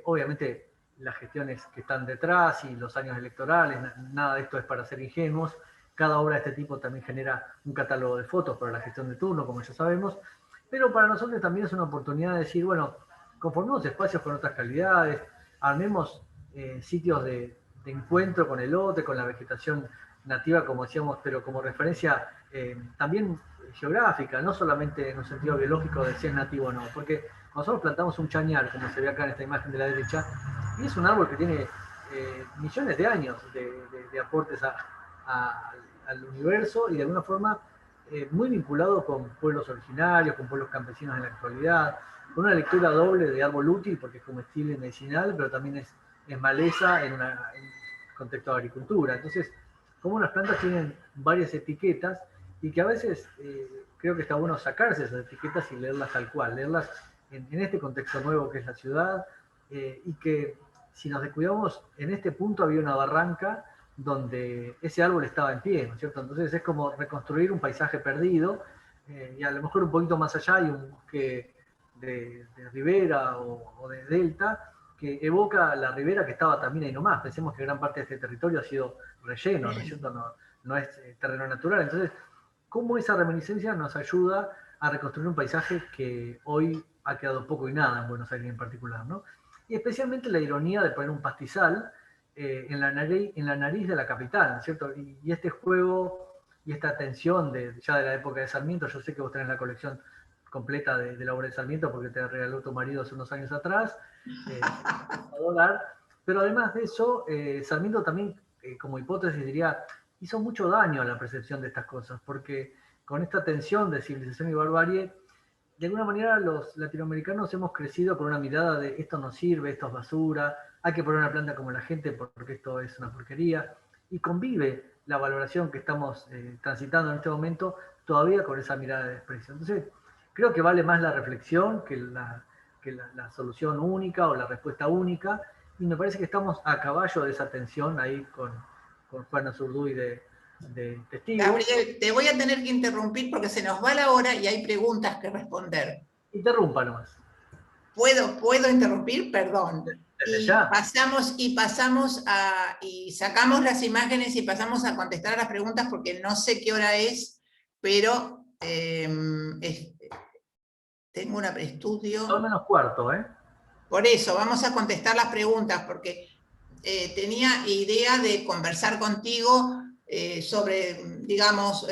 obviamente las gestiones que están detrás y los años electorales, nada de esto es para ser ingenuos. Cada obra de este tipo también genera un catálogo de fotos para la gestión de turno, como ya sabemos, pero para nosotros también es una oportunidad de decir, bueno, conformemos espacios con otras calidades, armemos sitios de encuentro con el lote, con la vegetación nativa, como decíamos, pero como referencia también geográfica, no solamente en un sentido biológico de si es nativo o no, porque nosotros plantamos un chañar, como se ve acá en esta imagen de la derecha, y es un árbol que tiene millones de años de aportes al universo y de alguna forma muy vinculado con pueblos originarios, con pueblos campesinos en la actualidad, con una lectura doble de árbol útil, porque es comestible medicinal, pero también es maleza en un contexto de agricultura. Entonces, como las plantas tienen varias etiquetas y que a veces creo que está bueno sacarse esas etiquetas y leerlas tal cual, leerlas en este contexto nuevo que es la ciudad, y que si nos descuidamos, en este punto había una barranca donde ese árbol estaba en pie, ¿no es cierto? Entonces es como reconstruir un paisaje perdido, y a lo mejor un poquito más allá hay un bosque de ribera o de delta que evoca la ribera que estaba también ahí nomás. Pensemos que gran parte de este territorio ha sido relleno, ¿no es cierto? No es terreno natural. Entonces, ¿cómo esa reminiscencia nos ayuda a reconstruir un paisaje que hoy ha quedado poco y nada en Buenos Aires en particular, ¿no? Y especialmente la ironía de poner un pastizal en la nariz de la capital, ¿no es cierto? Y este juego y esta tensión ya de la época de Sarmiento, yo sé que vos tenés la colección completa de la obra de Sarmiento porque te regaló tu marido hace unos años atrás, adorar, pero además de eso, Sarmiento también, como hipótesis, diría, hizo mucho daño a la percepción de estas cosas, porque con esta tensión de civilización y barbarie, de alguna manera los latinoamericanos hemos crecido con una mirada de esto no sirve, esto es basura, hay que poner una planta como la gente porque esto es una porquería, y convive la valoración que estamos transitando en este momento todavía con esa mirada de desprecio. Entonces, creo que vale más la reflexión que la solución única o la respuesta única, y me parece que estamos a caballo de esa tensión ahí con Juana Zurduy de testigo. Gabriel, te voy a tener que interrumpir porque se nos va la hora y hay preguntas que responder. Interrumpa nomás. ¿Puedo interrumpir? Perdón. Desde ya. Y sacamos las imágenes y pasamos a contestar a las preguntas porque no sé qué hora es, pero tengo un estudio. 2:45, ¿eh? Por eso, vamos a contestar las preguntas porque tenía idea de conversar contigo sobre, digamos,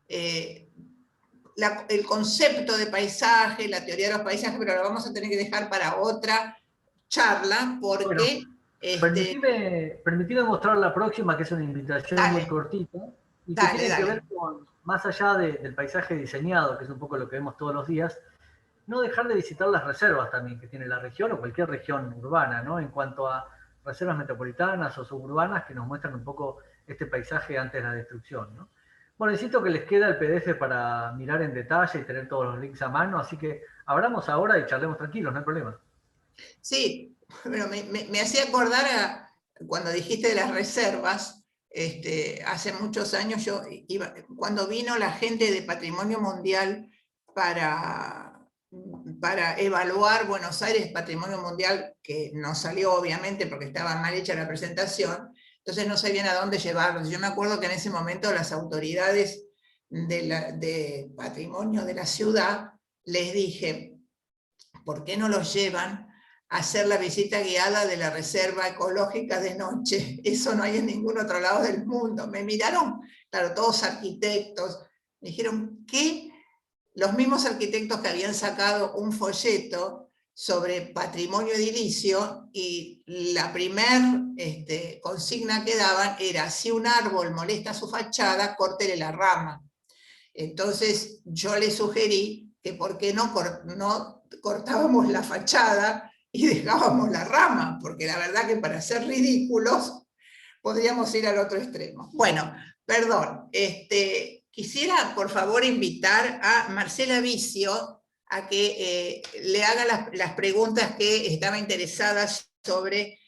el concepto de paisaje, la teoría de los paisajes, pero lo vamos a tener que dejar para otra charla porque... Bueno, permitime mostrar la próxima, que es una invitación muy cortita, y que tiene que ver con, más allá del paisaje diseñado, que es un poco lo que vemos todos los días, no dejar de visitar las reservas también que tiene la región o cualquier región urbana, ¿no? En cuanto a reservas metropolitanas o suburbanas que nos muestran un poco este paisaje antes de la destrucción, ¿no? Bueno, insisto que les queda el PDF para mirar en detalle y tener todos los links a mano, así que abramos ahora y charlemos tranquilos, no hay problema. Sí, bueno, me hacía acordar a cuando dijiste de las reservas, hace muchos años cuando vino la gente de Patrimonio Mundial para evaluar Buenos Aires Patrimonio Mundial, que no salió obviamente porque estaba mal hecha la presentación, entonces no sabían a dónde llevarlos. Yo me acuerdo que en ese momento las autoridades de patrimonio de la ciudad les dije, ¿por qué no los llevan a hacer la visita guiada de la reserva ecológica de noche? Eso no hay en ningún otro lado del mundo. Me miraron, claro, todos arquitectos, me dijeron que los mismos arquitectos que habían sacado un folleto sobre patrimonio edilicio y la primer consigna que daban era: si un árbol molesta su fachada, córtele la rama. Entonces yo le sugerí que por qué no cortábamos la fachada y dejábamos la rama, porque la verdad que para ser ridículos podríamos ir al otro extremo. Bueno, perdón, quisiera por favor invitar a Marcela Vicio a que le haga las preguntas que estaba interesada sobre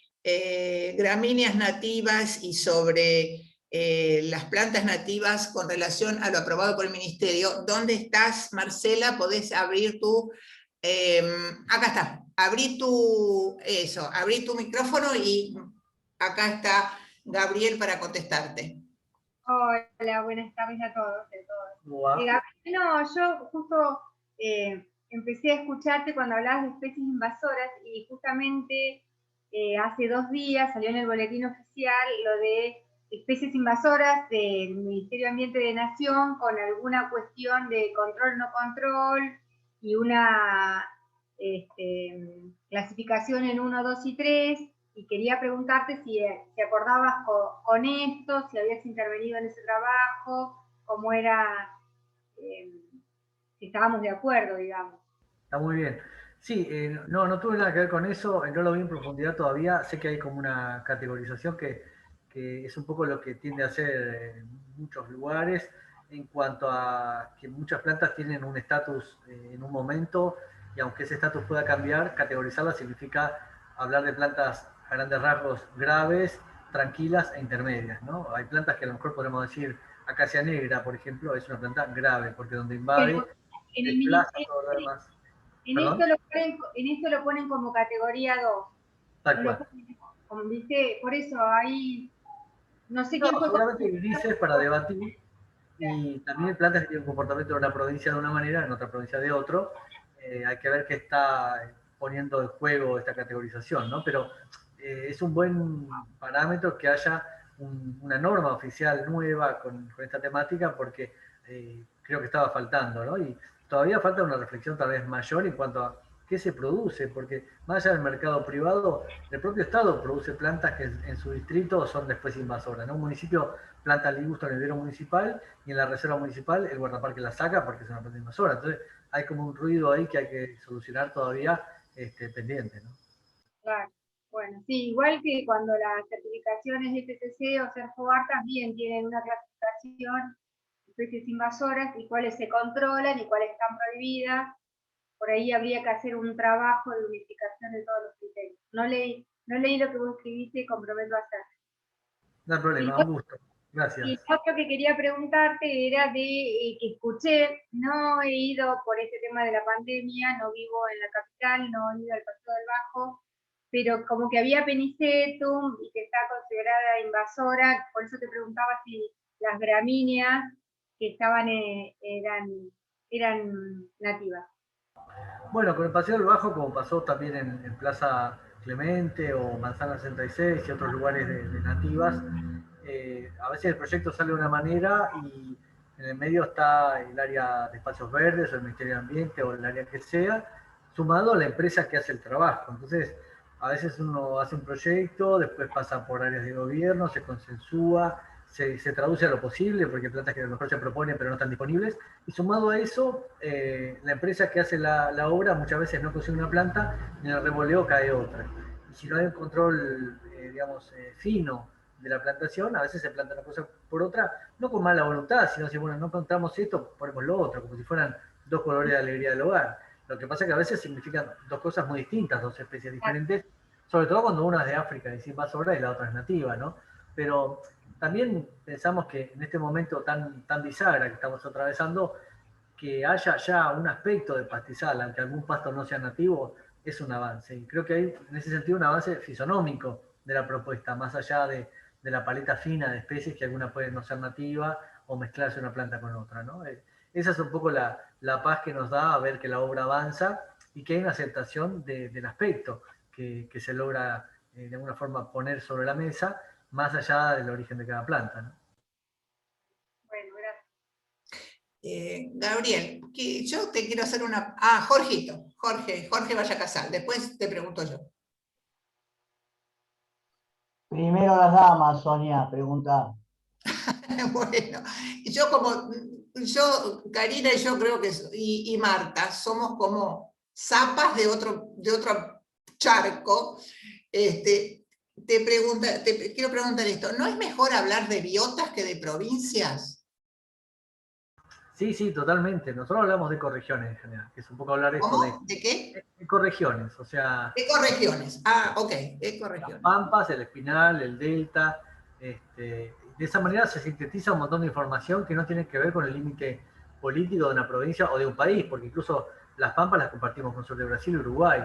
gramíneas nativas y sobre las plantas nativas con relación a lo aprobado por el Ministerio. ¿Dónde estás, Marcela? ¿Podés abrir tu... acá está, abrí tu micrófono y acá está Gabriel para contestarte. Hola, buenas tardes a todos. Gabriel, no, yo justo empecé a escucharte cuando hablabas de especies invasoras y justamente hace 2 días salió en el boletín oficial lo de especies invasoras del Ministerio de Ambiente de Nación con alguna cuestión de control no control y una clasificación en 1, 2 y 3. Y quería preguntarte si acordabas con esto, si habías intervenido en ese trabajo, cómo era si estábamos de acuerdo, digamos. Está muy bien. Sí, no tuve nada que ver con eso, no lo vi en profundidad todavía. Sé que hay como una categorización que es un poco lo que tiende a hacer en muchos lugares, en cuanto a que muchas plantas tienen un estatus en un momento, y aunque ese estatus pueda cambiar, categorizarla significa hablar de plantas a grandes rasgos graves, tranquilas e intermedias, ¿no? Hay plantas que a lo mejor podemos decir, acacia negra, por ejemplo, es una planta grave, porque donde invade, en desplaza todo lo demás. En esto lo ponen como categoría 2. Tal cual. Como dice, por eso ahí, no sé quién fue. Seguramente hay grises para debatir, y también plantas que tienen un comportamiento en una provincia de una manera, en otra provincia de otro. Hay que ver qué está poniendo en juego esta categorización, ¿no? Pero es un buen parámetro que haya una norma oficial nueva con esta temática, porque creo que estaba faltando, ¿no? Y todavía falta una reflexión tal vez mayor en cuanto a qué se produce, porque más allá del mercado privado, el propio Estado produce plantas que en su distrito son después invasoras, ¿no? Un municipio planta el gusto en el vivero municipal, y en la reserva municipal el guardaparque la saca porque es una planta invasora. Entonces hay como un ruido ahí que hay que solucionar todavía pendiente, ¿no? Claro. Bueno, sí, igual que cuando las certificaciones de TCC o CERFOAR también tienen una clasificación de especies invasoras y cuáles se controlan y cuáles están prohibidas. Por ahí habría que hacer un trabajo de unificación de todos los criterios. No leí lo que vos escribiste y comprometo a hacer. No hay problema, un gusto. Gracias. Y lo otro que quería preguntarte era de que escuché, no he ido por este tema de la pandemia, no vivo en la capital, no he ido al Paso del Bajo, pero como que había Penicetum y que está considerada invasora, por eso te preguntaba si las gramíneas que estaban eran nativas. Bueno, con el Paseo del Bajo, como pasó también en Plaza Clemente o Manzana 66 y otros lugares de nativas, a veces el proyecto sale de una manera y en el medio está el área de espacios verdes o el Ministerio de Ambiente o el área que sea, sumado a la empresa que hace el trabajo. Entonces, a veces uno hace un proyecto, después pasa por áreas de gobierno, se consensúa, se traduce a lo posible, porque hay plantas que a lo mejor se proponen pero no están disponibles, y sumado a eso, la empresa que hace la obra muchas veces no consigue una planta y en el revoleo cae otra. Y si no hay un control, digamos, fino de la plantación, a veces se planta una cosa por otra, no con mala voluntad, sino si, bueno, no encontramos esto, ponemos lo otro, como si fueran dos colores de alegría del hogar. Lo que pasa es que a veces significan dos cosas muy distintas, dos especies diferentes, sobre todo cuando una es de África y es invasora y la otra es nativa, ¿no? Pero también pensamos que en este momento tan bisagra que estamos atravesando, que haya ya un aspecto de pastizal, aunque algún pasto no sea nativo, es un avance. Y creo que hay, en ese sentido, un avance fisonómico de la propuesta, más allá de la paleta fina de especies, que alguna puede no ser nativa o mezclarse una planta con otra, ¿no? Esa es un poco la paz que nos da a ver que la obra avanza y que hay una aceptación del aspecto que se logra de alguna forma poner sobre la mesa, más allá del origen de cada planta, ¿no? Bueno, gracias. Gabriel, yo te quiero hacer una... Jorge Vaya Casal, después te pregunto yo. Primero las damas, Sonia, pregunta. Bueno, Karina y yo creo que, y Marta, somos como zapas de otro charco. Quiero preguntar esto, ¿no es mejor hablar de biotas que de provincias? Sí, totalmente. Nosotros hablamos de ecorregiones en general, que es un poco hablar esto ¿Cómo? ¿De qué? Ecorregiones, o sea... Ecorregiones, ok, ecorregiones. Las pampas, el espinal, el delta, de esa manera se sintetiza un montón de información que no tiene que ver con el límite político de una provincia o de un país, porque incluso las pampas las compartimos con sur de Brasil y Uruguay.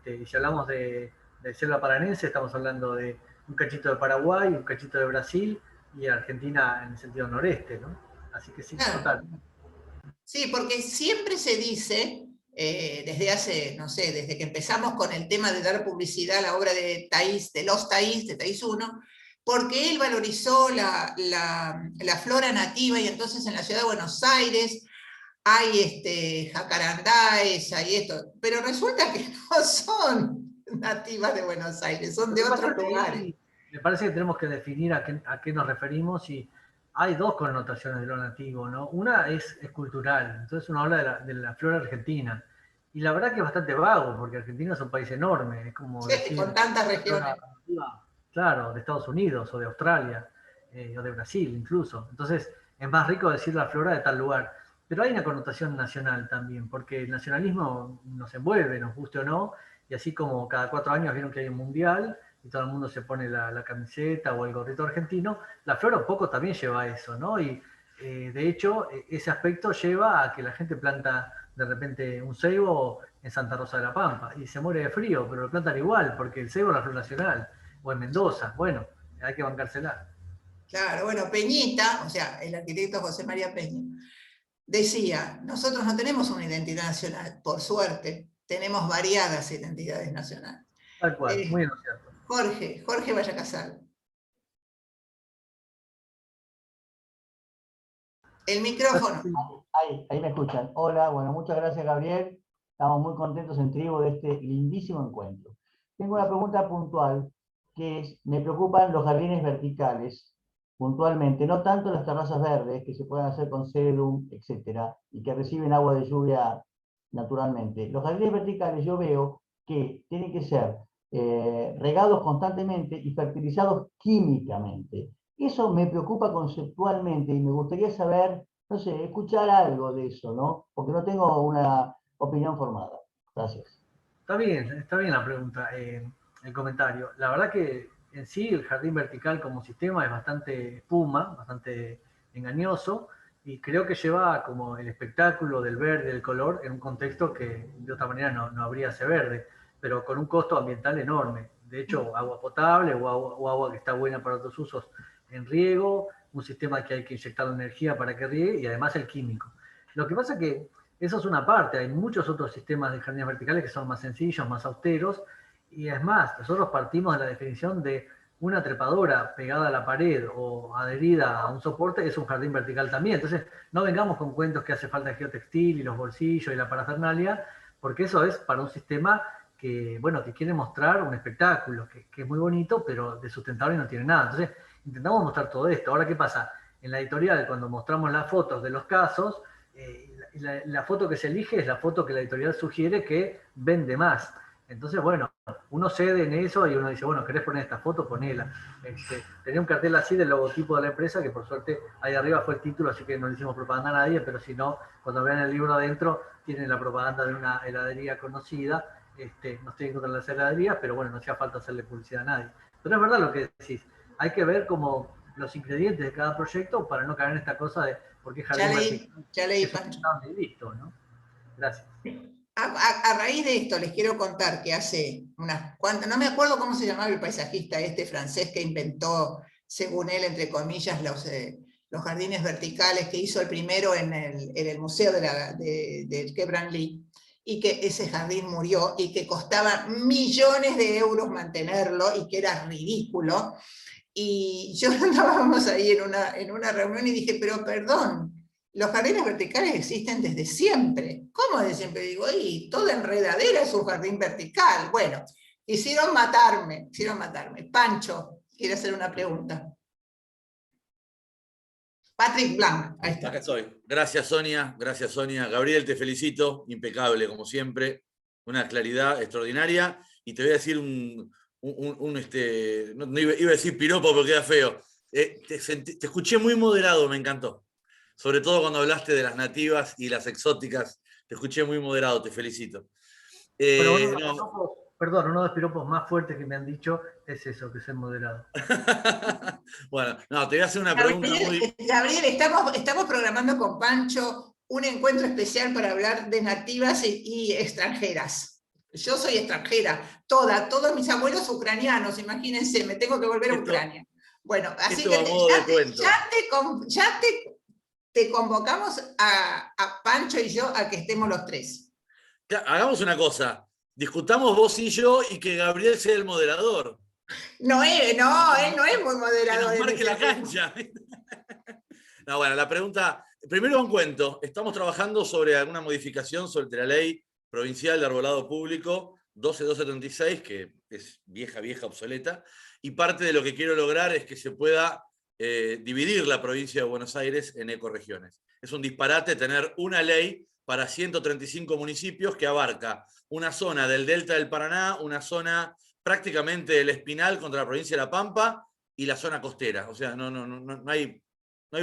Y si hablamos de selva paranense, estamos hablando de un cachito de Paraguay, un cachito de Brasil y Argentina en el sentido noreste, ¿no? Así que sí, claro. Total. Sí, porque siempre se dice, desde hace, no sé, desde que empezamos con el tema de dar publicidad a la obra de Taís, de Taís 1, porque él valorizó la flora nativa, y entonces en la ciudad de Buenos Aires hay jacarandáes, hay esto, pero resulta que no son nativas de Buenos Aires, son de otros lugares. Me parece que tenemos que definir a qué nos referimos, y hay dos connotaciones de lo nativo, ¿no? Una es cultural, entonces uno habla de la flora argentina. Y la verdad que es bastante vago, porque Argentina es un país enorme, es como Sí, decir con tantas flora regiones. nativa, claro, de Estados Unidos o de Australia, o de Brasil incluso. Entonces es más rico decir la flora de tal lugar. Pero hay una connotación nacional también, porque el nacionalismo nos envuelve, nos guste o no, y así como cada 4 años vieron que hay un mundial y todo el mundo se pone la camiseta o el gorrito argentino, la flora un poco también lleva a eso, ¿no? Y de hecho, ese aspecto lleva a que la gente planta de repente un ceibo en Santa Rosa de la Pampa y se muere de frío, pero lo plantan igual, porque el ceibo es la flor nacional, o en Mendoza, bueno, hay que bancársela. Claro, bueno, Peñita, o sea, el arquitecto José María Peña, decía, nosotros no tenemos una identidad nacional, por suerte, tenemos variadas identidades nacionales. Tal cual, muy cierto. Jorge Vallacasal. El micrófono. Ahí me escuchan. Hola, bueno, muchas gracias, Gabriel. Estamos muy contentos en Tribu de este lindísimo encuentro. Tengo una pregunta puntual, que es, me preocupan los jardines verticales, puntualmente, no tanto las terrazas verdes, que se pueden hacer con sedum, etcétera, y que reciben agua de lluvia naturalmente. Los jardines verticales yo veo que tienen que ser regados constantemente y fertilizados químicamente. Eso me preocupa conceptualmente y me gustaría saber, no sé, escuchar algo de eso, ¿no? Porque no tengo una opinión formada. Gracias. Está bien la pregunta, el comentario. La verdad que en sí el jardín vertical como sistema es bastante espuma, bastante engañoso, y creo que lleva como el espectáculo del verde, del color, en un contexto que de otra manera no habría ese verde, pero con un costo ambiental enorme. De hecho, agua potable o agua que está buena para otros usos en riego, un sistema que hay que inyectar energía para que riegue y además el químico. Lo que pasa es que eso es una parte, hay muchos otros sistemas de jardines verticales que son más sencillos, más austeros, y es más, nosotros partimos de la definición de una trepadora pegada a la pared o adherida a un soporte, es un jardín vertical también. Entonces, no vengamos con cuentos que hace falta geotextil y los bolsillos y la parafernalia, porque eso es para un sistema que, bueno, que quiere mostrar un espectáculo, que es muy bonito, pero de sustentable no tiene nada. Entonces, intentamos mostrar todo esto. Ahora, ¿qué pasa? En la editorial, cuando mostramos las fotos de los casos, la foto que se elige es la foto que la editorial sugiere que vende más. Entonces, bueno, uno cede en eso y uno dice, bueno, ¿querés poner esta foto? Ponela. Tenía un cartel así del logotipo de la empresa, que por suerte ahí arriba fue el título, así que no le hicimos propaganda a nadie, pero si no, cuando vean el libro adentro, tienen la propaganda de una heladería conocida. No estoy en contra de las heladerías, pero bueno, no hacía falta hacerle publicidad a nadie. Pero es verdad lo que decís, hay que ver como los ingredientes de cada proyecto para no caer en esta cosa de por qué jardín Ya leí, Pancho. y listo, ¿no? Gracias. A raíz de esto les quiero contar que hace unas cuantas, no me acuerdo cómo se llamaba el paisajista este francés que inventó, según él, entre comillas, los jardines verticales, que hizo el primero en el museo de Quai Branly, y que ese jardín murió y que costaba millones de euros mantenerlo y que era ridículo. Y yo andábamos ahí en una reunión y dije, pero perdón, los jardines verticales existen desde siempre. ¿Cómo de siempre? Digo, y toda enredadera es un jardín vertical. Bueno, quisieron matarme. Pancho, quiere hacer una pregunta. Patrick Blanc, ahí está. Acá estoy. Gracias, Sonia. Gabriel, te felicito. Impecable, como siempre. Una claridad extraordinaria. Y te voy a decir no iba a decir piropo porque queda feo. Te escuché muy moderado, me encantó. Sobre todo cuando hablaste de las nativas y las exóticas. Te escuché muy moderado, te felicito. Pero uno de los piropos más fuertes que me han dicho es eso, que soy moderado. Bueno, no, te voy a hacer una pregunta muy... Gabriel, estamos programando con Pancho un encuentro especial para hablar de nativas y extranjeras. Yo soy extranjera, todos mis abuelos ucranianos, imagínense, me tengo que volver a Ucrania. Bueno, así que ya te convocamos a Pancho y yo a que estemos los tres. Hagamos una cosa, discutamos vos y yo y que Gabriel sea el moderador. No, él no es muy moderador. Que nos marque la cancha. No, bueno, la pregunta, primero un cuento. Estamos trabajando sobre alguna modificación sobre la ley provincial de arbolado público 12276, que es vieja, obsoleta, y parte de lo que quiero lograr es que se pueda dividir la provincia de Buenos Aires en ecorregiones. Es un disparate tener una ley para 135 municipios que abarca una zona del Delta del Paraná, una zona prácticamente del Espinal contra la provincia de La Pampa y la zona costera. O sea, no hay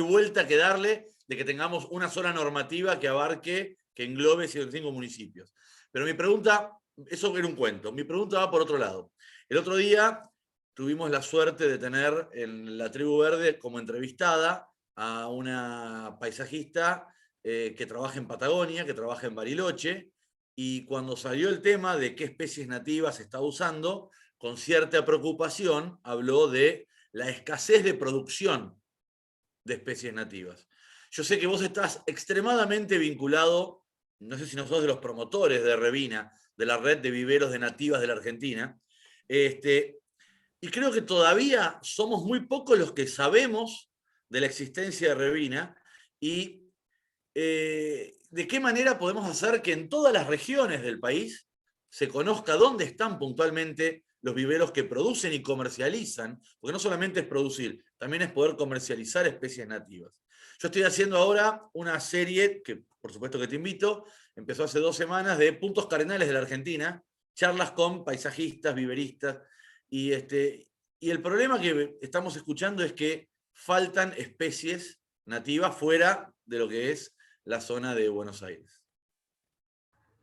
vuelta que darle de que tengamos una sola normativa que abarque, que englobe 105 municipios. Pero mi pregunta, eso era un cuento, mi pregunta va por otro lado. El otro día tuvimos la suerte de tener en la Tribu Verde como entrevistada a una paisajista que trabaja en Patagonia, que trabaja en Bariloche, y cuando salió el tema de qué especies nativas se está usando, con cierta preocupación habló de la escasez de producción de especies nativas. Yo sé que vos estás extremadamente vinculado, no sé si no sos de los promotores de Revina, de la red de viveros de nativas de la Argentina, y creo que todavía somos muy pocos los que sabemos de la existencia de Revina y de qué manera podemos hacer que en todas las regiones del país se conozca dónde están puntualmente los viveros que producen y comercializan, porque no solamente es producir, también es poder comercializar especies nativas. Yo estoy haciendo ahora una serie, que por supuesto que te invito, empezó hace 2 semanas, de puntos cardinales de la Argentina, charlas con paisajistas, viveristas, y el problema que estamos escuchando es que faltan especies nativas fuera de lo que es la zona de Buenos Aires.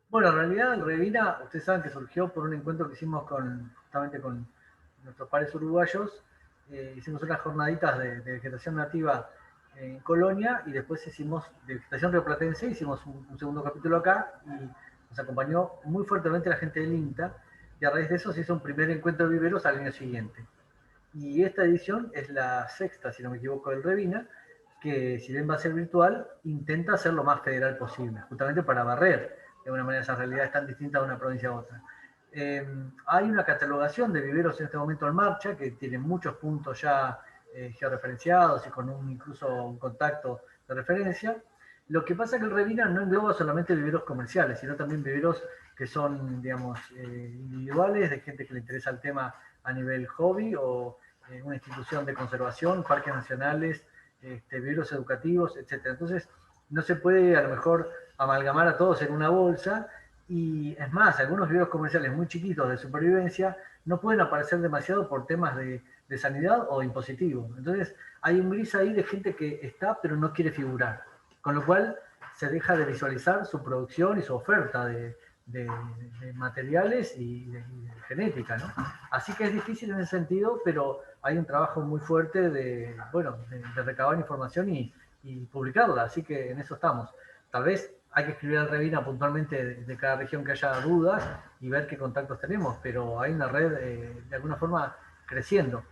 Bueno, en realidad Revina, ustedes saben que surgió por un encuentro que hicimos justamente con nuestros pares uruguayos. Hicimos unas jornaditas de vegetación nativa en Colonia y después hicimos de vegetación rioplatense, hicimos un segundo capítulo acá y nos acompañó muy fuertemente la gente del INTA y a raíz de eso se hizo un primer encuentro de viveros al año siguiente. Y esta edición es la 6ª, si no me equivoco, del Revina, que si bien va a ser virtual, intenta ser lo más federal posible, justamente para barrer de una manera esas realidades tan distintas de una provincia a otra. Hay una catalogación de viveros en este momento en marcha, que tiene muchos puntos ya georreferenciados y con incluso un contacto de referencia. Lo que pasa es que el Revina no engloba solamente viveros comerciales, sino también viveros que son, digamos, individuales, de gente que le interesa el tema a nivel hobby o una institución de conservación, parques nacionales, viveros educativos, etc. Entonces, no se puede a lo mejor amalgamar a todos en una bolsa y es más, algunos viveros comerciales muy chiquitos de supervivencia no pueden aparecer demasiado por temas de sanidad o impositivo. Entonces, hay un gris ahí de gente que está pero no quiere figurar, con lo cual se deja de visualizar su producción y su oferta de materiales y de genética, ¿no? Así que es difícil en ese sentido, pero hay un trabajo muy fuerte de recabar información y publicarla, así que en eso estamos. Tal vez hay que escribir al Revina puntualmente de cada región que haya dudas y ver qué contactos tenemos, pero hay una red de alguna forma creciendo.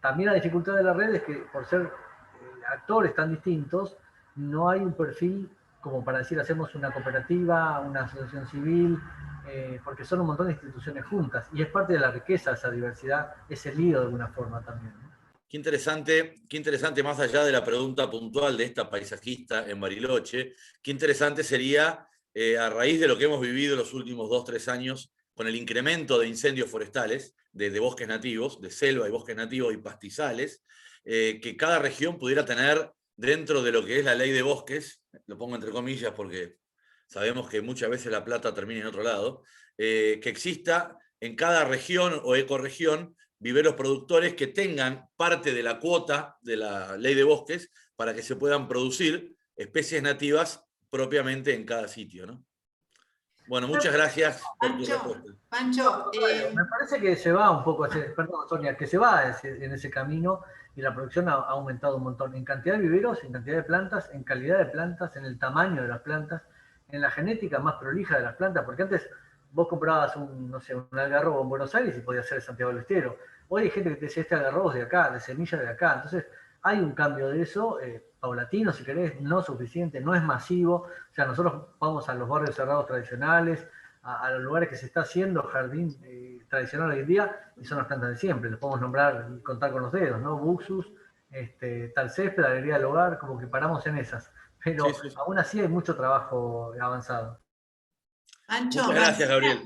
También la dificultad de la red es que por ser actores tan distintos, no hay un perfil como para decir hacemos una cooperativa, una asociación civil, porque son un montón de instituciones juntas y es parte de la riqueza esa diversidad, ese lío de alguna forma también, ¿no? Qué interesante, más allá de la pregunta puntual de esta paisajista en Bariloche, qué interesante sería, a raíz de lo que hemos vivido los últimos 2-3 años, con el incremento de incendios forestales, de bosques nativos, de selva y bosques nativos y pastizales, que cada región pudiera tener dentro de lo que es la ley de bosques, lo pongo entre comillas porque sabemos que muchas veces la plata termina en otro lado, que exista en cada región o ecorregión viveros productores que tengan parte de la cuota de la ley de bosques para que se puedan producir especies nativas propiamente en cada sitio, ¿no? Bueno, muchas gracias por tu respuesta. Pancho, me parece que se va un poco, perdón Sonia, que se va en ese camino y la producción ha aumentado un montón en cantidad de viveros, en cantidad de plantas, en calidad de plantas, en el tamaño de las plantas, en la genética más prolija de las plantas, porque antes vos comprabas un algarrobo en Buenos Aires y podía ser de Santiago del Estero. Hoy hay gente que te dice este algarrobo es de acá, de semilla de acá. Entonces hay un cambio de eso, paulatino si querés, no suficiente, no es masivo. O sea, nosotros vamos a los barrios cerrados tradicionales, a los lugares que se está haciendo jardín tradicional hoy en día, y son las plantas de siempre. Les podemos nombrar y contar con los dedos, ¿no? Buxus, tal césped, alegría del hogar, como que paramos en esas. Pero sí. Aún así hay mucho trabajo avanzado. Pancho, muchas gracias, Gabriel.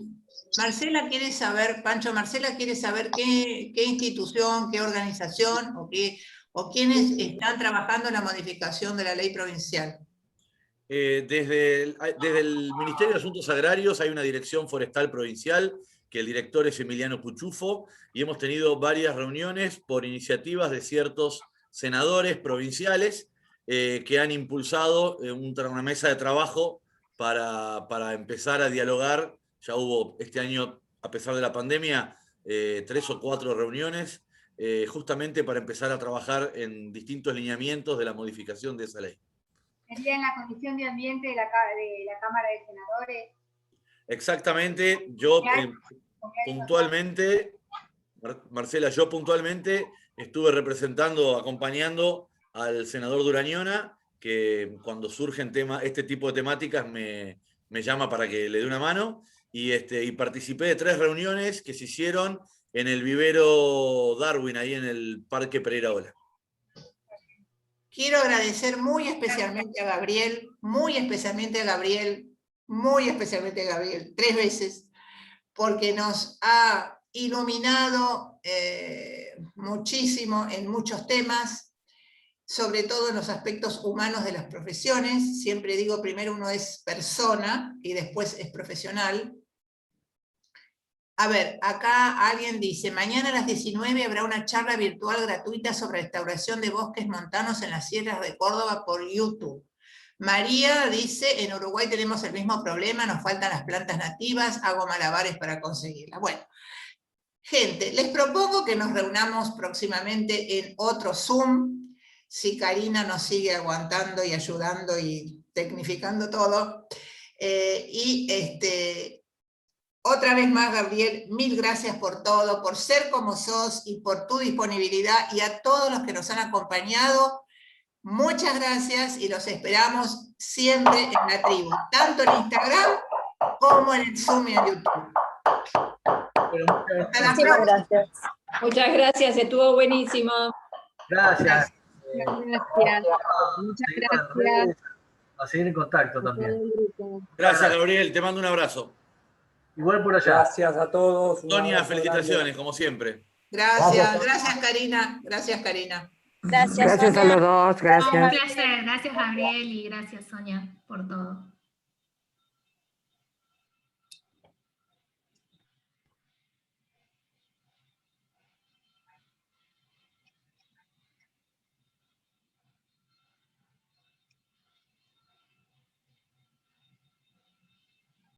Marcela quiere saber, Pancho, Marcela quiere saber qué institución, qué organización o ¿O quiénes están trabajando en la modificación de la ley provincial? Desde el Ministerio de Asuntos Agrarios hay una dirección forestal provincial, que el director es Emiliano Cuchufo, y hemos tenido varias reuniones por iniciativas de ciertos senadores provinciales que han impulsado una mesa de trabajo para empezar a dialogar. Ya hubo este año, a pesar de la pandemia, 3 o 4 reuniones, justamente para empezar a trabajar en distintos lineamientos de la modificación de esa ley. ¿Sería en la Comisión de Ambiente de la Cámara de Senadores? Exactamente, yo puntualmente, Marcela, yo puntualmente estuve representando, acompañando al senador Durañona, que cuando surgen este tipo de temáticas me llama para que le dé una mano, y participé de 3 reuniones que se hicieron en el vivero Darwin, ahí en el Parque Pereira Ola. Quiero agradecer muy especialmente a Gabriel, muy especialmente a Gabriel, 3 veces, porque nos ha iluminado muchísimo en muchos temas, sobre todo en los aspectos humanos de las profesiones. Siempre digo, primero uno es persona y después es profesional. A ver, acá alguien dice, mañana a las 19 habrá una charla virtual gratuita sobre restauración de bosques montanos en las sierras de Córdoba por YouTube. María dice, en Uruguay tenemos el mismo problema, nos faltan las plantas nativas, hago malabares para conseguirlas. Bueno, gente, les propongo que nos reunamos próximamente en otro Zoom, si Karina nos sigue aguantando y ayudando y tecnificando todo. Otra vez más, Gabriel, mil gracias por todo, por ser como sos y por tu disponibilidad, y a todos los que nos han acompañado, muchas gracias y los esperamos siempre en la tribu, tanto en Instagram como en el Zoom y en YouTube. Muchas gracias. Muchas gracias, estuvo buenísimo. Gracias. Muchas gracias. A seguir en contacto también. Gracias, Gabriel, te mando un abrazo. Igual por allá. Gracias a todos. Sonia, felicitaciones, como siempre. Gracias, Karina. Gracias, Karina. Gracias a los dos, gracias. Un placer, gracias Gabriel y gracias Sonia por todo.